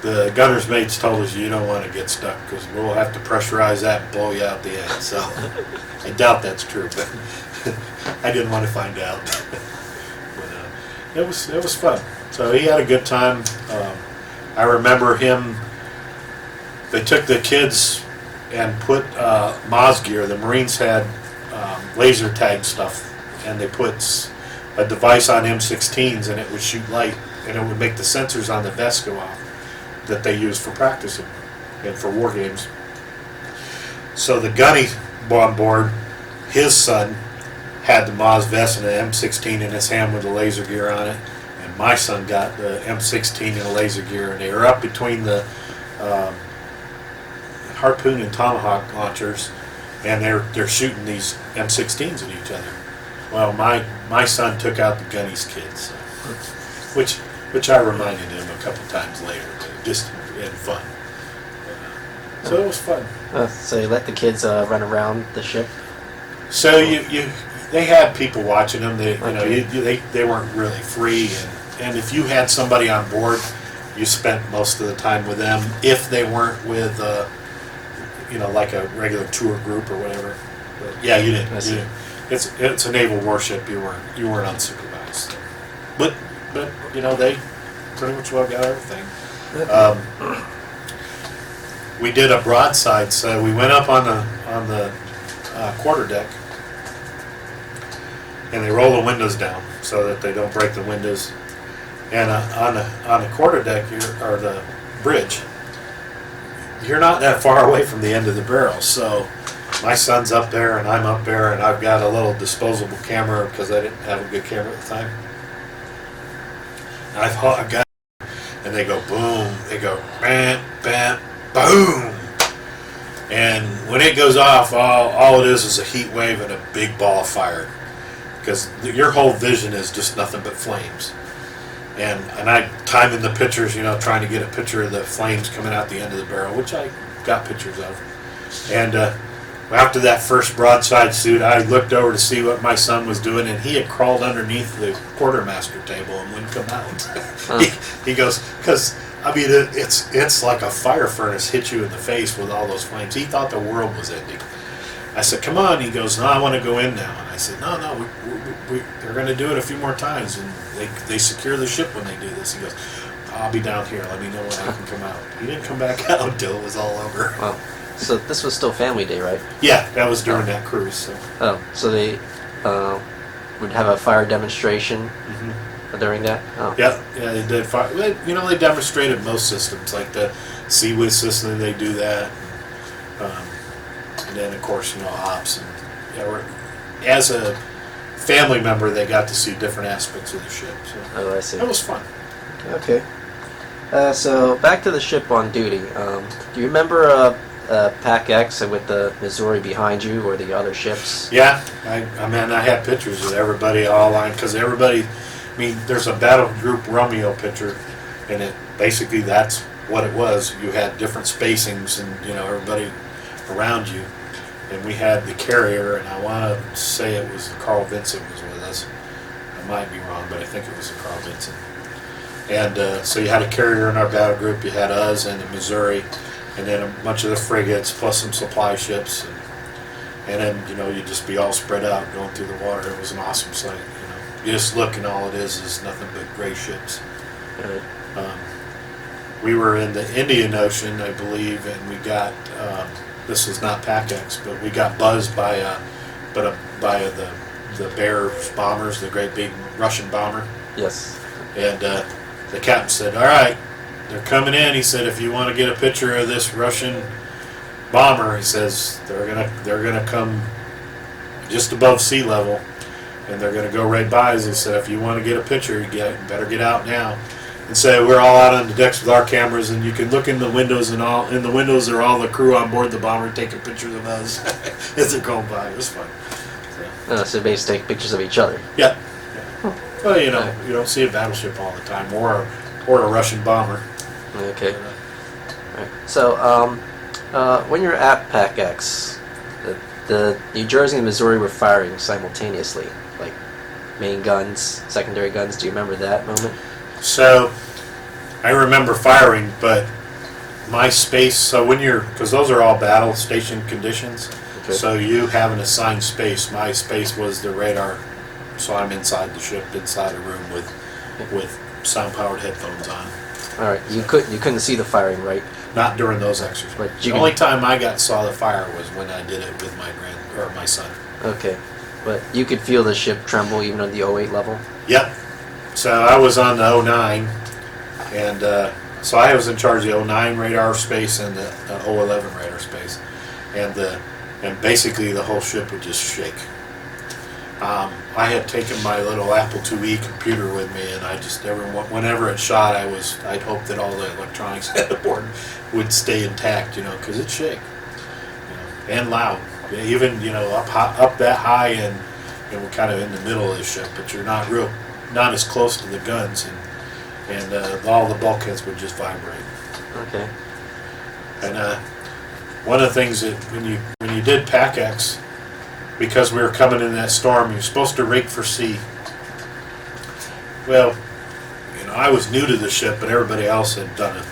the gunner's mates told us you don't want to get stuck because we'll have to pressurize that and blow you out the end. So I doubt that's true, but I didn't want to find out. But it was fun. So he had a good time. I remember him. They took the kids and put Moz gear. The Marines had laser tag stuff, and they put a device on M16s, and it would shoot light, and it would make the sensors on the vest go off that they use for practicing and for war games. So the gunny on board, his son had the Moz vest and an M16 in his hand with the laser gear on it, and my son got the M16 and the laser gear, and they were up between the Harpoon and Tomahawk launchers, and they're shooting these M16s at each other. Well, my son took out the gunny's kids, so, which I reminded him a couple times later, just in fun. So it was fun. So you let the kids run around the ship? So they had people watching them. They weren't really free, and if you had somebody on board, you spent most of the time with them. If they weren't with, like a regular tour group or whatever. But yeah, you didn't. It's a naval warship. You weren't unsupervised. But they pretty much well got everything. We did a broadside, so we went up on the quarterdeck, and they roll the windows down so that they don't break the windows. And on the quarterdeck or the bridge, you're not that far away from the end of the barrel. So my son's up there, and I'm up there, and I've got a little disposable camera because I didn't have a good camera at the time. I've got, and they go boom, they go bam, bam, boom. And when it goes off, all it is a heat wave and a big ball of fire, because your whole vision is just nothing but flames. And I timing the pictures, trying to get a picture of the flames coming out the end of the barrel, which I got pictures of. And after that first broadside suit, I looked over to see what my son was doing, and he had crawled underneath the quartermaster table and wouldn't come out. He goes, because it's like a fire furnace hit you in the face with all those flames. He thought the world was ending. I said, "Come on." He goes, "No, I want to go in now." And I said, "No, they're going to do it a few more times, and they secure the ship when they do this." He goes, "I'll be down here. Let me know when I can come out." He didn't come back out until it was all over. Wow. So this was still family day, right? Yeah, that was during that cruise. So they would have a fire demonstration during that? Oh. Yeah, they did fire. They demonstrated most systems, like the CWIS system, they do that. And then, of course, ops. And as a family member, they got to see different aspects of the ship. So I see. It was fun. Okay. So back to the ship on duty. Do you remember Pack X with the Missouri behind you, or the other ships? Yeah, I had pictures of everybody all lined, because everybody, there's a Battle Group Romeo picture, and basically that's what it was. You had different spacings, and everybody around you, and we had the carrier, and I want to say it was Carl Vincent was with us. I might be wrong, but I think it was Carl Vincent. And so you had a carrier in our battle group. You had us and the Missouri, and then a bunch of the frigates plus some supply ships, and then you'd just be all spread out going through the water. It was an awesome sight. You just look and all it is nothing but gray ships. Right. We were in the Indian Ocean, I believe, and we got this was not PAC-X, but we got buzzed by the Bear bombers, the great big Russian bomber. Yes. And the captain said, "All right, they're coming in." He said, "If you want to get a picture of this Russian bomber," he says, they're gonna come just above sea level, and they're gonna go right by us." He said, "If you want to get a picture, you better get out now." And so we're all out on the decks with our cameras, and you can look in the windows, and all in the windows are all the crew on board the bomber taking pictures of us as they're going by. It was fun. So basically take pictures of each other. Yeah. Well, you don't see a battleship all the time, or a Russian bomber. Okay. Right. So, when you're at PAC-X, the New Jersey and Missouri were firing simultaneously, like main guns, secondary guns. Do you remember that moment? So, I remember firing, but my space. So because those are all battle station conditions. Okay. So you have an assigned space. My space was the radar. So I'm inside the ship, inside a room with sound-powered headphones on. All right. You couldn't see the firing, right? Not during those exercises. But The only time I saw the fire was when I did it with my son. Okay. But you could feel the ship tremble even on the 08 level? Yep. So I was on the 09, and so I was in charge of the 09 radar space and the 011 radar space, and basically the whole ship would just shake. I had taken my little Apple IIe computer with me, and I just whenever it shot, I'd hope that all the electronics at the board would stay intact, because it shake, and loud. Even up that high, and we're kind of in the middle of the ship, but you're not as close to the guns, and all the bulkheads would just vibrate. Okay. And one of the things that when you did PAC-X, because we were coming in that storm, you're supposed to rig for sea. Well, I was new to the ship, but everybody else had done it.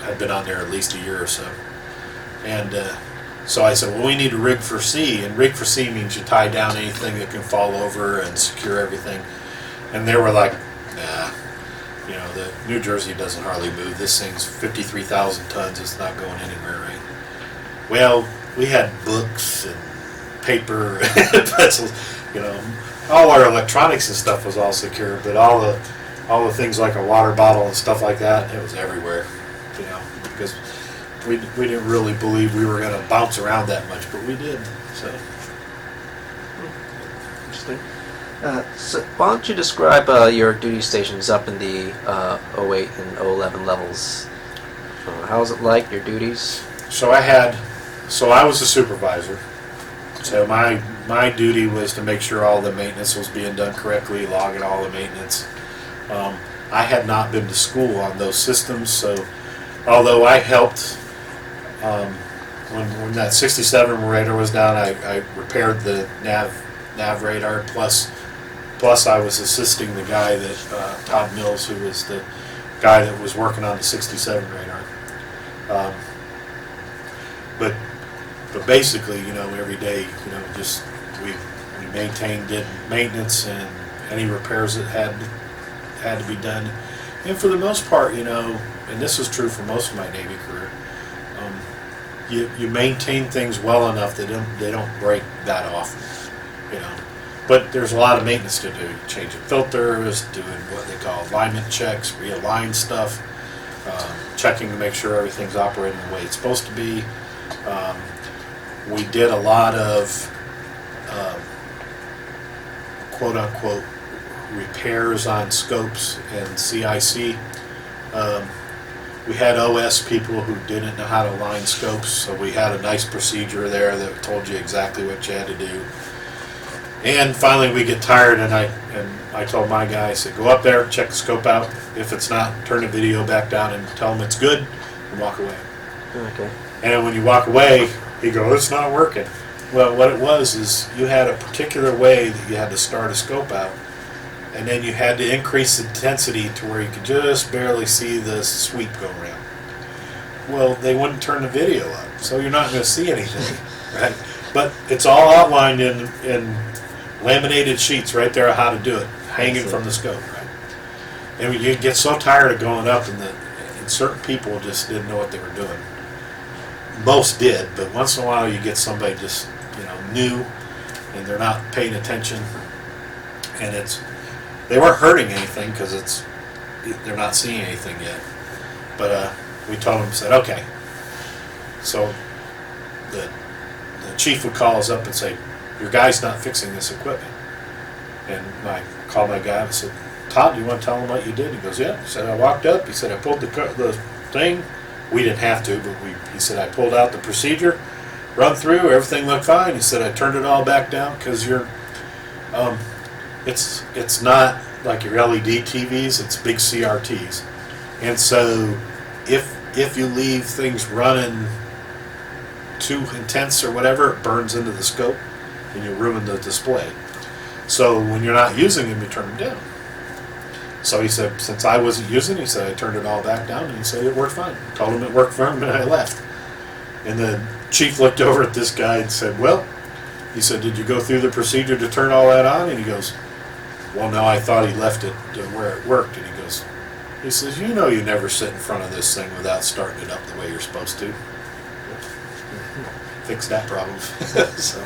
Had been on there at least a year or so, and so I said, "Well, we need to rig for sea," and rig for sea means you tie down anything that can fall over and secure everything. And they were like, "Nah, the New Jersey doesn't hardly move. This thing's 53,000 tons. It's not going anywhere, right?" Well, we had books and paper and pencils, all our electronics and stuff was all secure, but all the things like a water bottle and stuff like that, it was everywhere, because we didn't really believe we were going to bounce around that much, but we did. So Interesting. So why don't you describe your duty stations up in the 08 and 011 levels? How was it like, your duties? So I was a supervisor. So my duty was to make sure all the maintenance was being done correctly, logging all the maintenance. I had not been to school on those systems, so although I helped when that 67 radar was down, I repaired the nav radar. Plus I was assisting the guy that Todd Mills, who was the guy that was working on the 67 radar. But basically, every day, just we did maintenance and any repairs that had to be done. And for the most part, and this was true for most of my Navy career, you maintain things well enough that they don't break that often, But there's a lot of maintenance to do. Changing filters, doing what they call alignment checks, realign stuff, checking to make sure everything's operating the way it's supposed to be. We did a lot of quote-unquote repairs on scopes and CIC. We had OS people who didn't know how to line scopes, so we had a nice procedure there that told you exactly what you had to do. And finally we get tired, and I told my guy, I said, "Go up there, check the scope out. If it's not, turn the video back down and tell them it's good, and walk away." Okay. And when you walk away, he goes, "It's not working." Well, what it was is you had a particular way that you had to start a scope out, and then you had to increase the intensity to where you could just barely see the sweep go around. Well, they wouldn't turn the video up, so you're not going to see anything, right? But it's all outlined in laminated sheets right there of how to do it, hanging from the scope, right? And you get so tired of going up, and certain people just didn't know what they were doing. Most did, but once in a while you get somebody just, new, and they're not paying attention, and they weren't hurting anything because they're not seeing anything yet. But we told them, said, okay. So the chief would call us up and say, your guy's not fixing this equipment. And I called my guy and said, Todd, do you want to tell him what you did? He goes, yeah. He said, I walked up. He said, I pulled the thing. We didn't have to, but he said, I pulled out the procedure, run through, everything looked fine. He said, I turned it all back down because it's not like your LED TVs, it's big CRTs. And so if you leave things running too intense or whatever, it burns into the scope and you ruin the display. So when you're not using them, you turn them down. So he said, since I wasn't using it, he said, I turned it all back down, and he said it worked fine. I told him it worked for him, and I left. And the chief looked over at this guy and said, well, he said, did you go through the procedure to turn all that on? And he goes, well, no, I thought he left it to where it worked. And he says, you never sit in front of this thing without starting it up the way you're supposed to. Fix that problem. So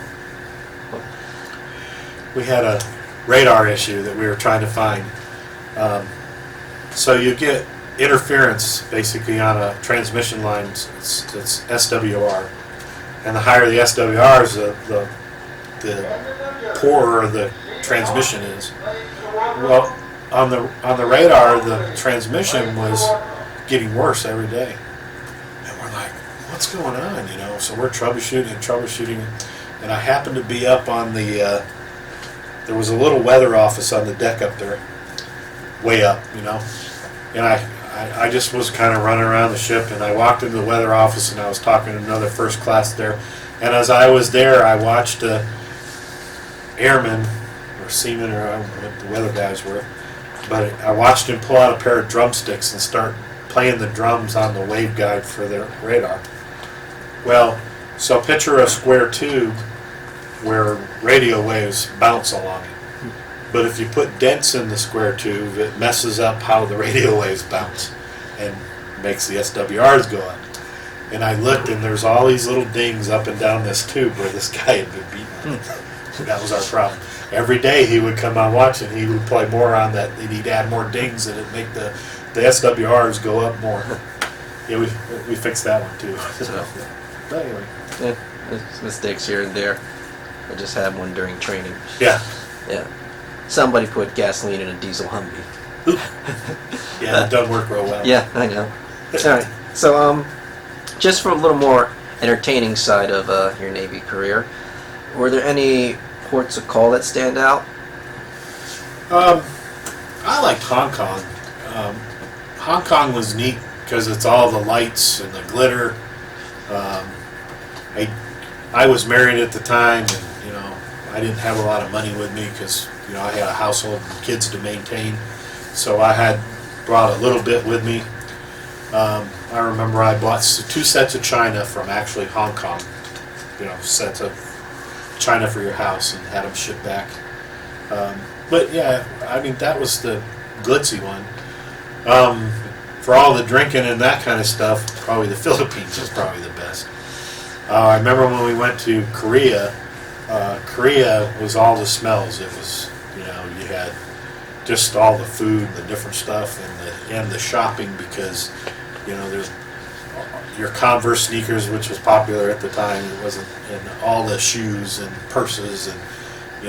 we had a radar issue that we were trying to find. So you get interference basically on a transmission line. It's SWR, and the higher the SWRs, the poorer the transmission is. Well, on the radar, the transmission was getting worse every day, and we're like, what's going on? So we're troubleshooting, and I happened to be up on the. There was a little weather office on the deck up there. Way up, and I just was kind of running around the ship, and I walked into the weather office, and I was talking to another first class there, and as I was there, I watched a airman or seaman, or I don't know what the weather guys were, but I watched him pull out a pair of drumsticks and start playing the drums on the waveguide for their radar. Well, so picture a square tube where radio waves bounce along it. But if you put dents in the square tube, it messes up how the radio waves bounce and makes the SWRs go up. And I looked, and there's all these little dings up and down this tube where this guy had been beaten. That was our problem. Every day he would come on watch, and he would play more on that, and he'd add more dings, and it'd make the SWRs go up more. Yeah, we fixed that one too. But anyway. Yeah, there's mistakes here and there. I just had one during training. Yeah. Yeah. Somebody put gasoline in a diesel Humvee. Yeah, that doesn't work real well. Yeah, I know. All right. So, just for a little more entertaining side of your Navy career, were there any ports of call that stand out? I liked Hong Kong. Hong Kong was neat because it's all the lights and the glitter. I was married at the time, and I didn't have a lot of money with me because I had a household and kids to maintain, so I had brought a little bit with me. I remember I bought 2 sets of china from actually Hong Kong, sets of china for your house, and had them shipped back. But yeah, that was the glitzy one. For all the drinking and that kind of stuff, probably the Philippines was probably the best. I remember when we went to Korea. Korea was all the smells. It was, you had just all the food, the different stuff, and the shopping, because, there's your Converse sneakers, which was popular at the time. It wasn't, and all the shoes and purses and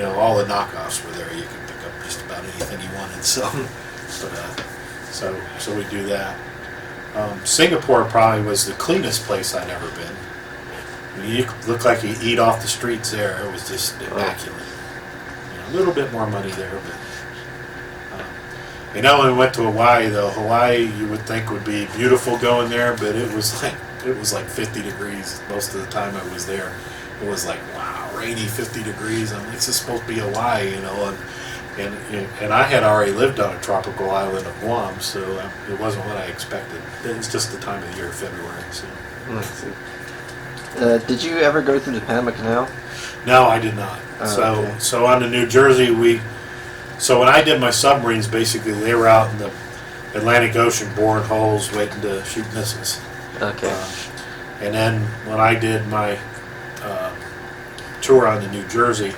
all the knockoffs were there. You could pick up just about anything you wanted. So we do that. Singapore probably was the cleanest place I'd ever been. You look like you eat off the streets there. It was just immaculate. A little bit more money there, but when we went to Hawaii, though, Hawaii you would think would be beautiful going there, but it was like 50 degrees most of the time I was there. It was like, wow, rainy 50 degrees. I'm like, this is supposed to be Hawaii, and and I had already lived on a tropical island of Guam, so it wasn't what I expected. It was just the time of the year, February. So. Let's see. Did you ever go through the Panama Canal? No, I did not. Okay. So on the New Jersey, so when I did my submarines, basically they were out in the Atlantic Ocean boring holes waiting to shoot missiles. Okay. And then when I did my tour on the New Jersey,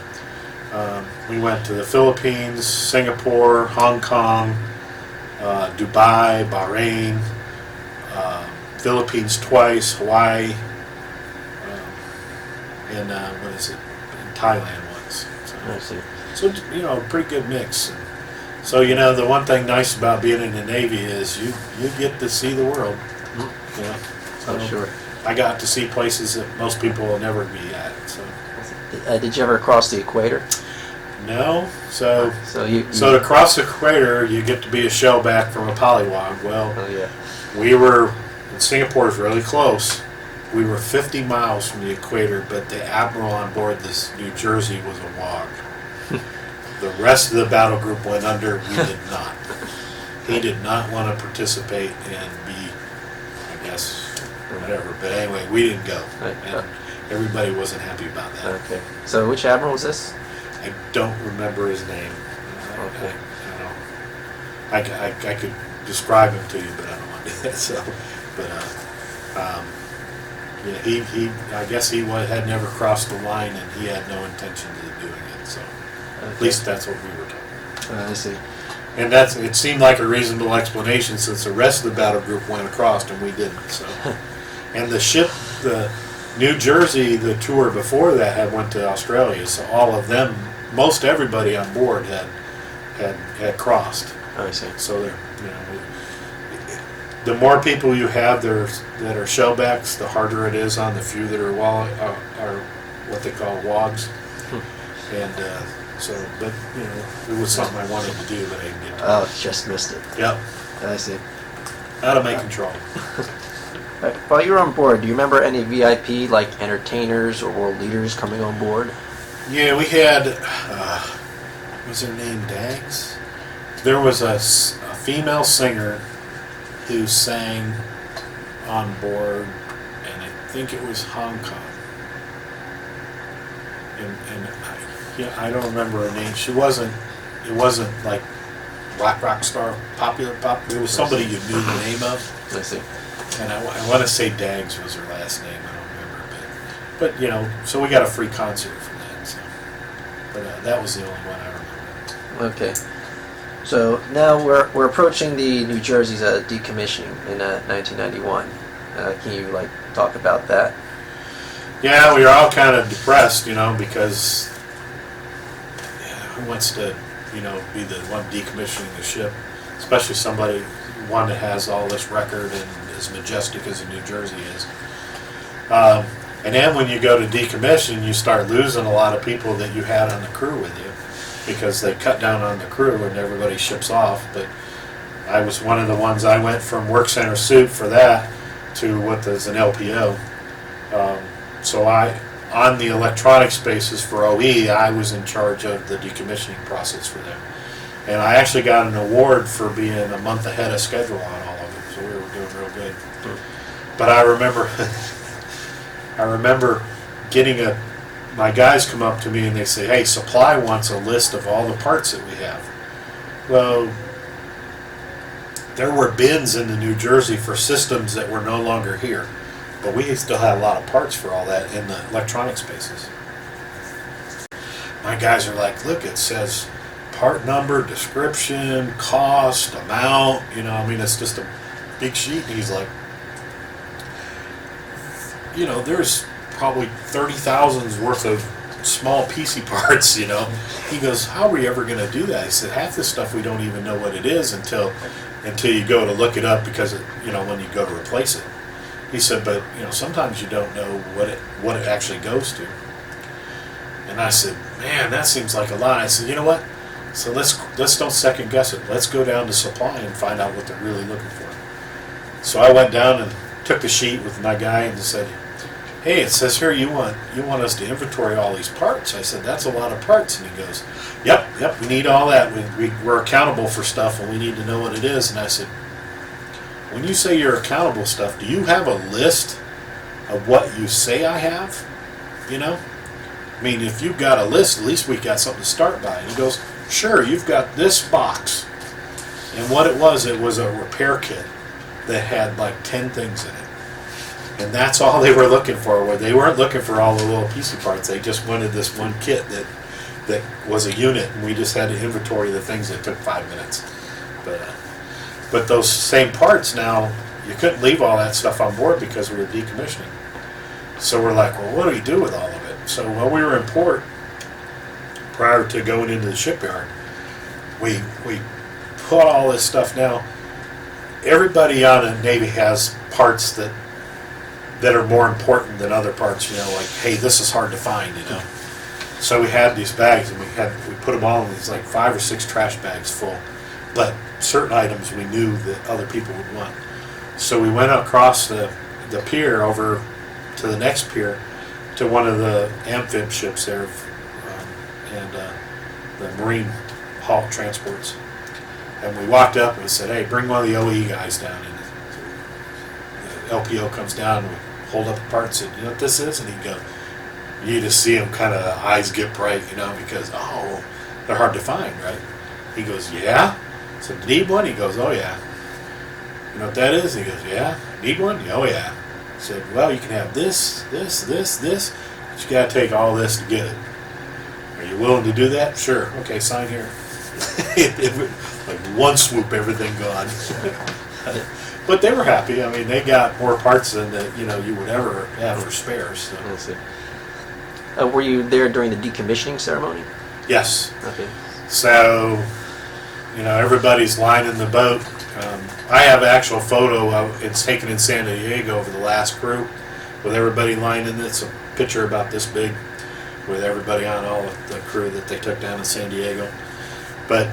we went to the Philippines, Singapore, Hong Kong, Dubai, Bahrain, Philippines twice, Hawaii, and what is it? And Thailand once. I see. So a pretty good mix. So the one thing nice about being in the Navy is you get to see the world. Oh, sure. I got to see places that most people will never be at. So. Did you ever cross the equator? No. So to cross the equator, you get to be a shellback from a polywog. Well, oh, yeah. we were, and Singapore is really close. We were 50 miles from the equator, but the admiral on board this New Jersey was a wog. The rest of the battle group went under. We did not. He did not want to participate and be, I guess, whatever. But anyway, we didn't go. And everybody wasn't happy about that. Okay. So which admiral was this? I don't remember his name. Okay. I could describe him to you, but I don't want to do that. So, but he I guess he had never crossed the line, and he had no intention of doing it. So, at least that's what we were told. I see. And it seemed like a reasonable explanation since the rest of the battle group went across and we didn't. So, and the ship, the New Jersey, the tour before that had went to Australia. So all of them, most everybody on board had crossed. I see. So the more people you have that are shellbacks, the harder it is on the few that are what they call wogs. And but it was something I wanted to do, but I didn't get to. Oh, just missed it. Yep. I see. Out of my control. While you were on board, do you remember any VIP, like entertainers or world leaders coming on board? Yeah, we had, was her name Dags? There was a female singer who sang on board, and I think it was Hong Kong. And I don't remember her name. It wasn't like rock star, popular pop. It was somebody you knew the name of. I see. And I want to say Dags was her last name. I don't remember, but so we got a free concert from that. So, but that was the only one I remember. Okay. So now we're approaching the New Jersey's decommissioning in 1991. Can you talk about that? Yeah, we were all kind of depressed, because who wants to, be the one decommissioning the ship, especially one that has all this record and as majestic as the New Jersey is. And then when you go to decommission, you start losing a lot of people that you had on the crew with you because they cut down on the crew and everybody ships off. But I was one of the ones, I went from work center soup for that to what is an LPO. So on the electronic spaces for OE, I was in charge of the decommissioning process for them. And I actually got an award for being a month ahead of schedule on all of them, so we were doing real good. But I remember getting my guys come up to me and they say, "Hey, supply wants a list of all the parts that we have." Well, there were bins in the New Jersey for systems that were no longer here. But we still had a lot of parts for all that in the electronic spaces. My guys are like, "Look, it says part number, description, cost, amount, it's just a big sheet." And he's like, there's probably 30,000's worth of small PC parts, He goes, "How are we ever going to do that?" He said, "Half this stuff we don't even know what it is until you go to look it up because, when you go to replace it." He said, "But, sometimes you don't know what it actually goes to." And I said, "Man, that seems like a lot." I said, "You know what? So let's don't second guess it. Let's go down to supply and find out what they're really looking for." So I went down and took the sheet with my guy and said, hey, it says here you want us to inventory all these parts. I said, that's a lot of parts. And he goes, yep, we need all that. We're accountable for stuff, and we need to know what it is. And I said, when you say you're accountable stuff, do you have a list of what you say I have? You know? I mean, if you've got a list, at least we got something to start by. And he goes, sure, you've got this box. And what it was a repair kit that had like 10 things in it. And that's all they were looking for. Where they weren't looking for all the little piecey parts. They just wanted this one kit that was a unit, and we just had to inventory the things that took 5 minutes. But those same parts now, you couldn't leave all that stuff on board because we were decommissioning. So we're like, well, what do we do with all of it? So while we were in port, prior to going into the shipyard, we put all this stuff now. Everybody on the Navy has parts that are more important than other parts, you know, like, hey, this is hard to find, you know. So we had these bags, and we put them all in these like 5 or 6 trash bags full, but certain items we knew that other people would want. So we went across the pier over to the next pier to one of the amphib ships there, and the marine haul transports. And we walked up and we said, hey, bring one of the OE guys down. And the LPO comes down and we hold up the part and said, you know what this is? And he'd go, you just see him kind of eyes get bright, you know, because, oh, they're hard to find, right? He goes, yeah? I said, need one? He goes, oh, yeah. You know what that is? He goes, yeah. Need one? Oh, yeah. I said, well, you can have this, but you got to take all this to get it. Are you willing to do that? Sure. Okay, sign here. Like one swoop, everything gone. But they were happy. I mean, they got more parts than you would ever have for spares. So. I see. Were you there during the decommissioning ceremony? Yes. Okay. So, everybody's lining the boat. I have an actual photo of it's taken in San Diego of the last crew with everybody lining it. It's a picture about this big with everybody on, all of the crew that they took down in San Diego. But,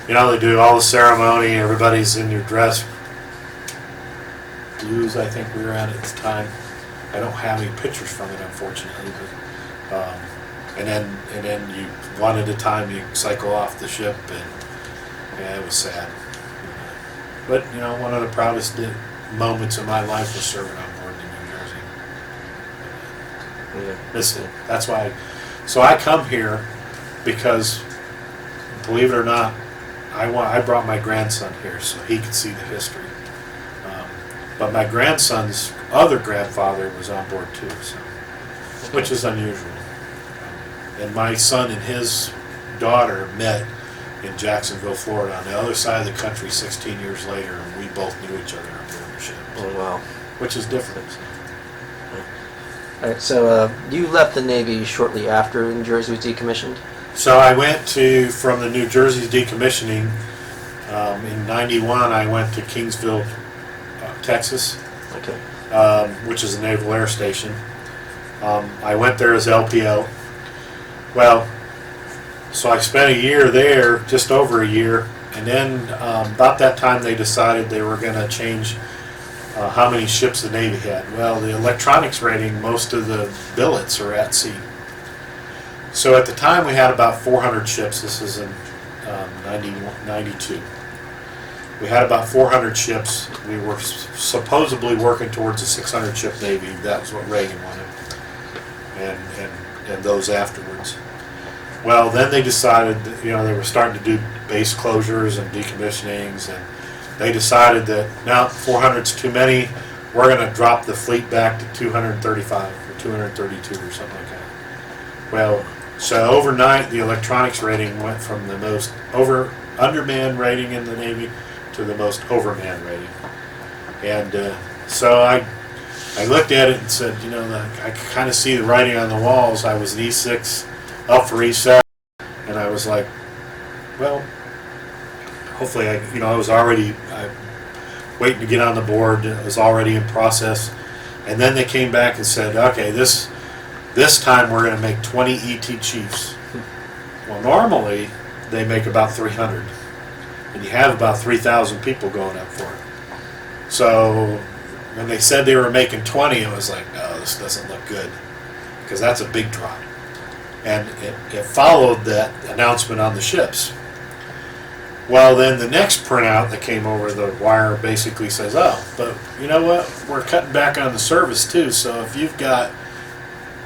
they do all the ceremony. Everybody's in your dress. Blues, I think we were at the time. I don't have any pictures from it, unfortunately. But, and then you one at a time you cycle off the ship, and it was sad. But one of the proudest moments of my life was serving on board the New Jersey. Yeah. Listen, that's why. So I come here because, believe it or not, I brought my grandson here so he could see the history. But my grandson's other grandfather was on board too, so which is unusual. And my son and his daughter met in Jacksonville, Florida, on the other side of the country 16 years later, and we both knew each other on board the ship. Oh, wow. Which is different. All right, so you left the Navy shortly after New Jersey was decommissioned? So I went from the New Jersey decommissioning, in 91 I went to Kingsville, Texas, okay. Which is a Naval Air Station. I went there as LPO. Well, so I spent a year there, just over a year, and then about that time they decided they were going to change how many ships the Navy had. Well, the electronics rating, most of the billets are at sea. So at the time we had about 400 ships. This is in 92. We had about 400 ships. We were supposedly working towards a 600 ship Navy. That was what Reagan wanted, and those afterwards. Well, then they decided that, they were starting to do base closures and decommissionings, and they decided that now 400's too many. We're going to drop the fleet back to 235 or 232 or something like that. Well, so overnight the electronics rating went from the most undermanned rating in the Navy to the most overmanned rating. And so I looked at it and said, I could kind of see the writing on the walls. I was an E6 up for E7, and I was like, well, hopefully I was already waiting to get on the board. It was already in process. And then they came back and said, okay, this time we're going to make 20 ET Chiefs. Well, normally they make about 300. And you have about 3,000 people going up for it. So when they said they were making 20, it was like, no, this doesn't look good, because that's a big drop. And it followed that announcement on the ships. Well, then the next printout that came over the wire basically says, oh, but you know what? We're cutting back on the service too, so if you've got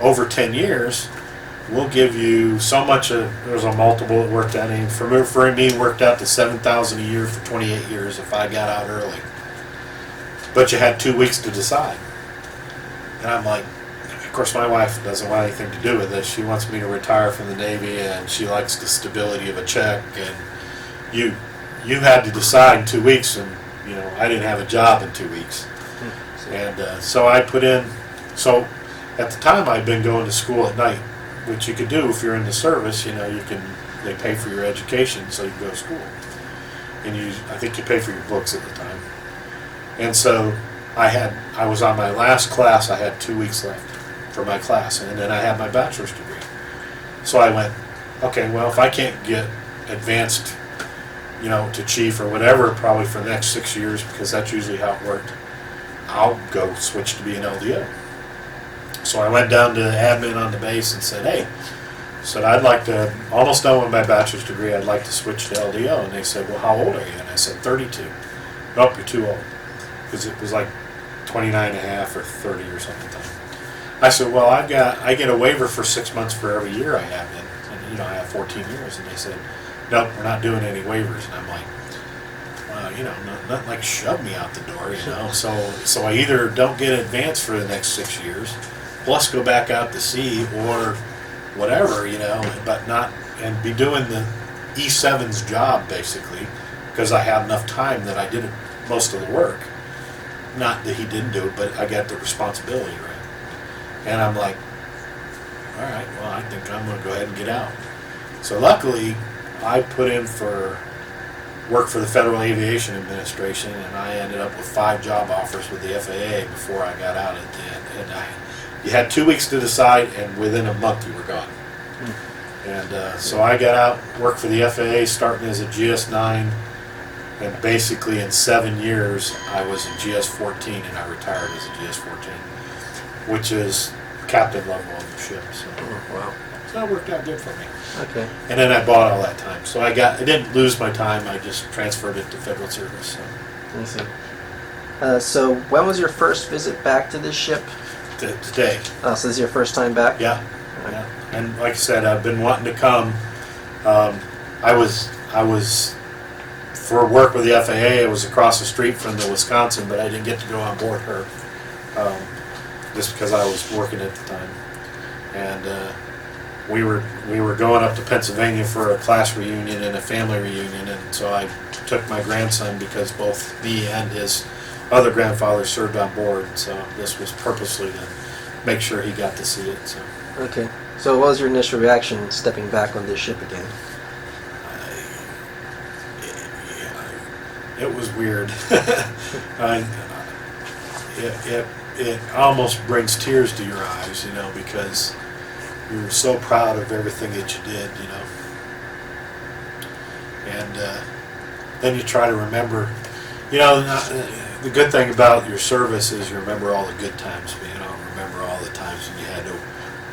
over 10 years, we'll give you so much of, there was a multiple that worked out, and for me, worked out to $7,000 a year for 28 years if I got out early. But you had 2 weeks to decide. And I'm like, of course my wife doesn't want anything to do with this. She wants me to retire from the Navy, and she likes the stability of a check, and you had to decide in 2 weeks, and you know, I didn't have a job in 2 weeks. And so I put in, so at the time I'd been going to school at night, which you could do if you're in the service. You know, they pay for your education, so you can go to school. And I think you pay for your books at the time. And so I was on my last class. I had 2 weeks left for my class, and then I had my bachelor's degree. So I went, okay, well, if I can't get advanced, you know, to chief or whatever, probably for the next 6 years, because that's usually how it worked, I'll go switch to be an LDO. So I went down to admin on the base and said, hey, I'd like to, almost done with my bachelor's degree, I'd like to switch to LDO. And they said, well, how old are you? And I said, 32. Nope, you're too old. Because it was like 29 and a half or 30 or something. I said, well, I get a waiver for 6 months for every year I have in. And, you know, I have 14 years. And they said, nope, we're not doing any waivers. And I'm like, well, you know, nothing like shove me out the door, you know. So I either don't get advanced for the next 6 years, plus go back out to sea, or whatever, you know, but not, and be doing the E7's job, basically, because I had enough time that I did most of the work. Not that he didn't do it, but I got the responsibility, right? And I'm like, all right, well, I think I'm going to go ahead and get out. So luckily, I put in for work for the Federal Aviation Administration, and I ended up with 5 job offers with the FAA before I got out at the end. And you had 2 weeks to decide, and within a month you were gone. And so I got out, worked for the FAA, starting as a GS-9, and basically in 7 years I was a GS-14, and I retired as a GS-14, which is captain level of the ship. So, wow. So it worked out good for me. Okay. And then I bought all that time, so I didn't lose my time. I just transferred it to federal service. So. I see. So when was your first visit back to this ship? Today. So this is your first time back? Yeah. Yeah. And like I said, I've been wanting to come. I was for work with the FAA. I was across the street from the Wisconsin, but I didn't get to go on board her, just because I was working at the time. And we were going up to Pennsylvania for a class reunion and a family reunion, and so I took my grandson, because both me and his other grandfather served on board. So this was purposely to make sure he got to see it. So. Okay. So what was your initial reaction stepping back on this ship again? It was weird. It almost brings tears to your eyes, you know, because you're so proud of everything that you did, you know. And then you try to remember, you know, the good thing about your service is you remember all the good times, but you don't remember all the times when you had to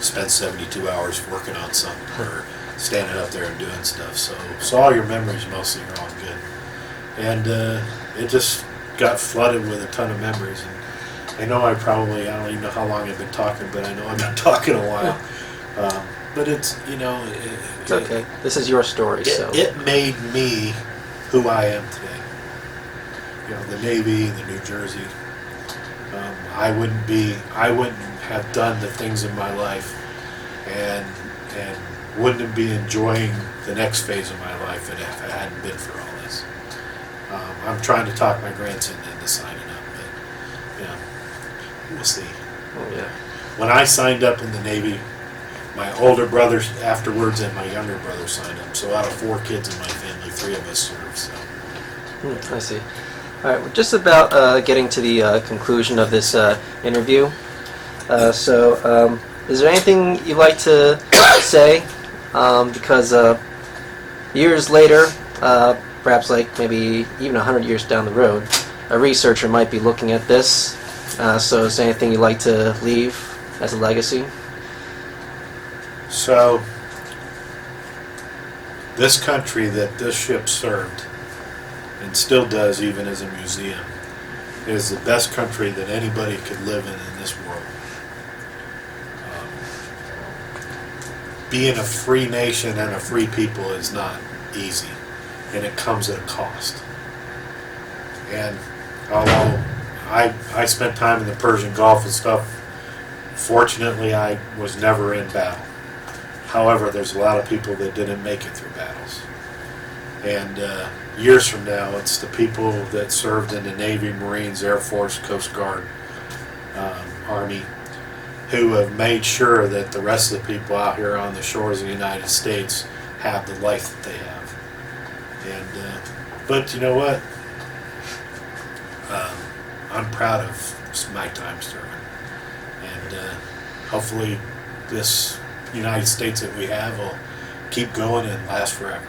spend 72 hours working on something or standing up there and doing stuff. So all your memories mostly are all good. And it just got flooded with a ton of memories. And I know I don't even know how long I've been talking, but I know I've been talking a while. But it's, you know... It's okay. This is your story, so... It made me who I am today. You know, the Navy, the New Jersey. I wouldn't have done the things in my life and wouldn't be enjoying the next phase of my life if it hadn't been for all this. I'm trying to talk my grandson into signing up, but, you know, we'll see. Oh, yeah. When I signed up in the Navy, my older brother afterwards and my younger brother signed up. So out of 4 kids in my family, 3 of us served. So. I see. All right, we're just about getting to the conclusion of this interview. So is there anything you'd like to say? Because years later, perhaps like maybe even 100 years down the road, a researcher might be looking at this So is there anything you'd like to leave as a legacy? So, this country that this ship served, and still does even as a museum, is the best country that anybody could live in this world. Being a free nation and a free people is not easy, and it comes at a cost. And although I spent time in the Persian Gulf and stuff, fortunately I was never in battle. However, there's a lot of people that didn't make it through battles. And years from now, it's the people that served in the Navy, Marines, Air Force, Coast Guard, Army, who have made sure that the rest of the people out here on the shores of the United States have the life that they have. And but you know what? I'm proud of my time serving, and hopefully this United States that we have will keep going and last forever.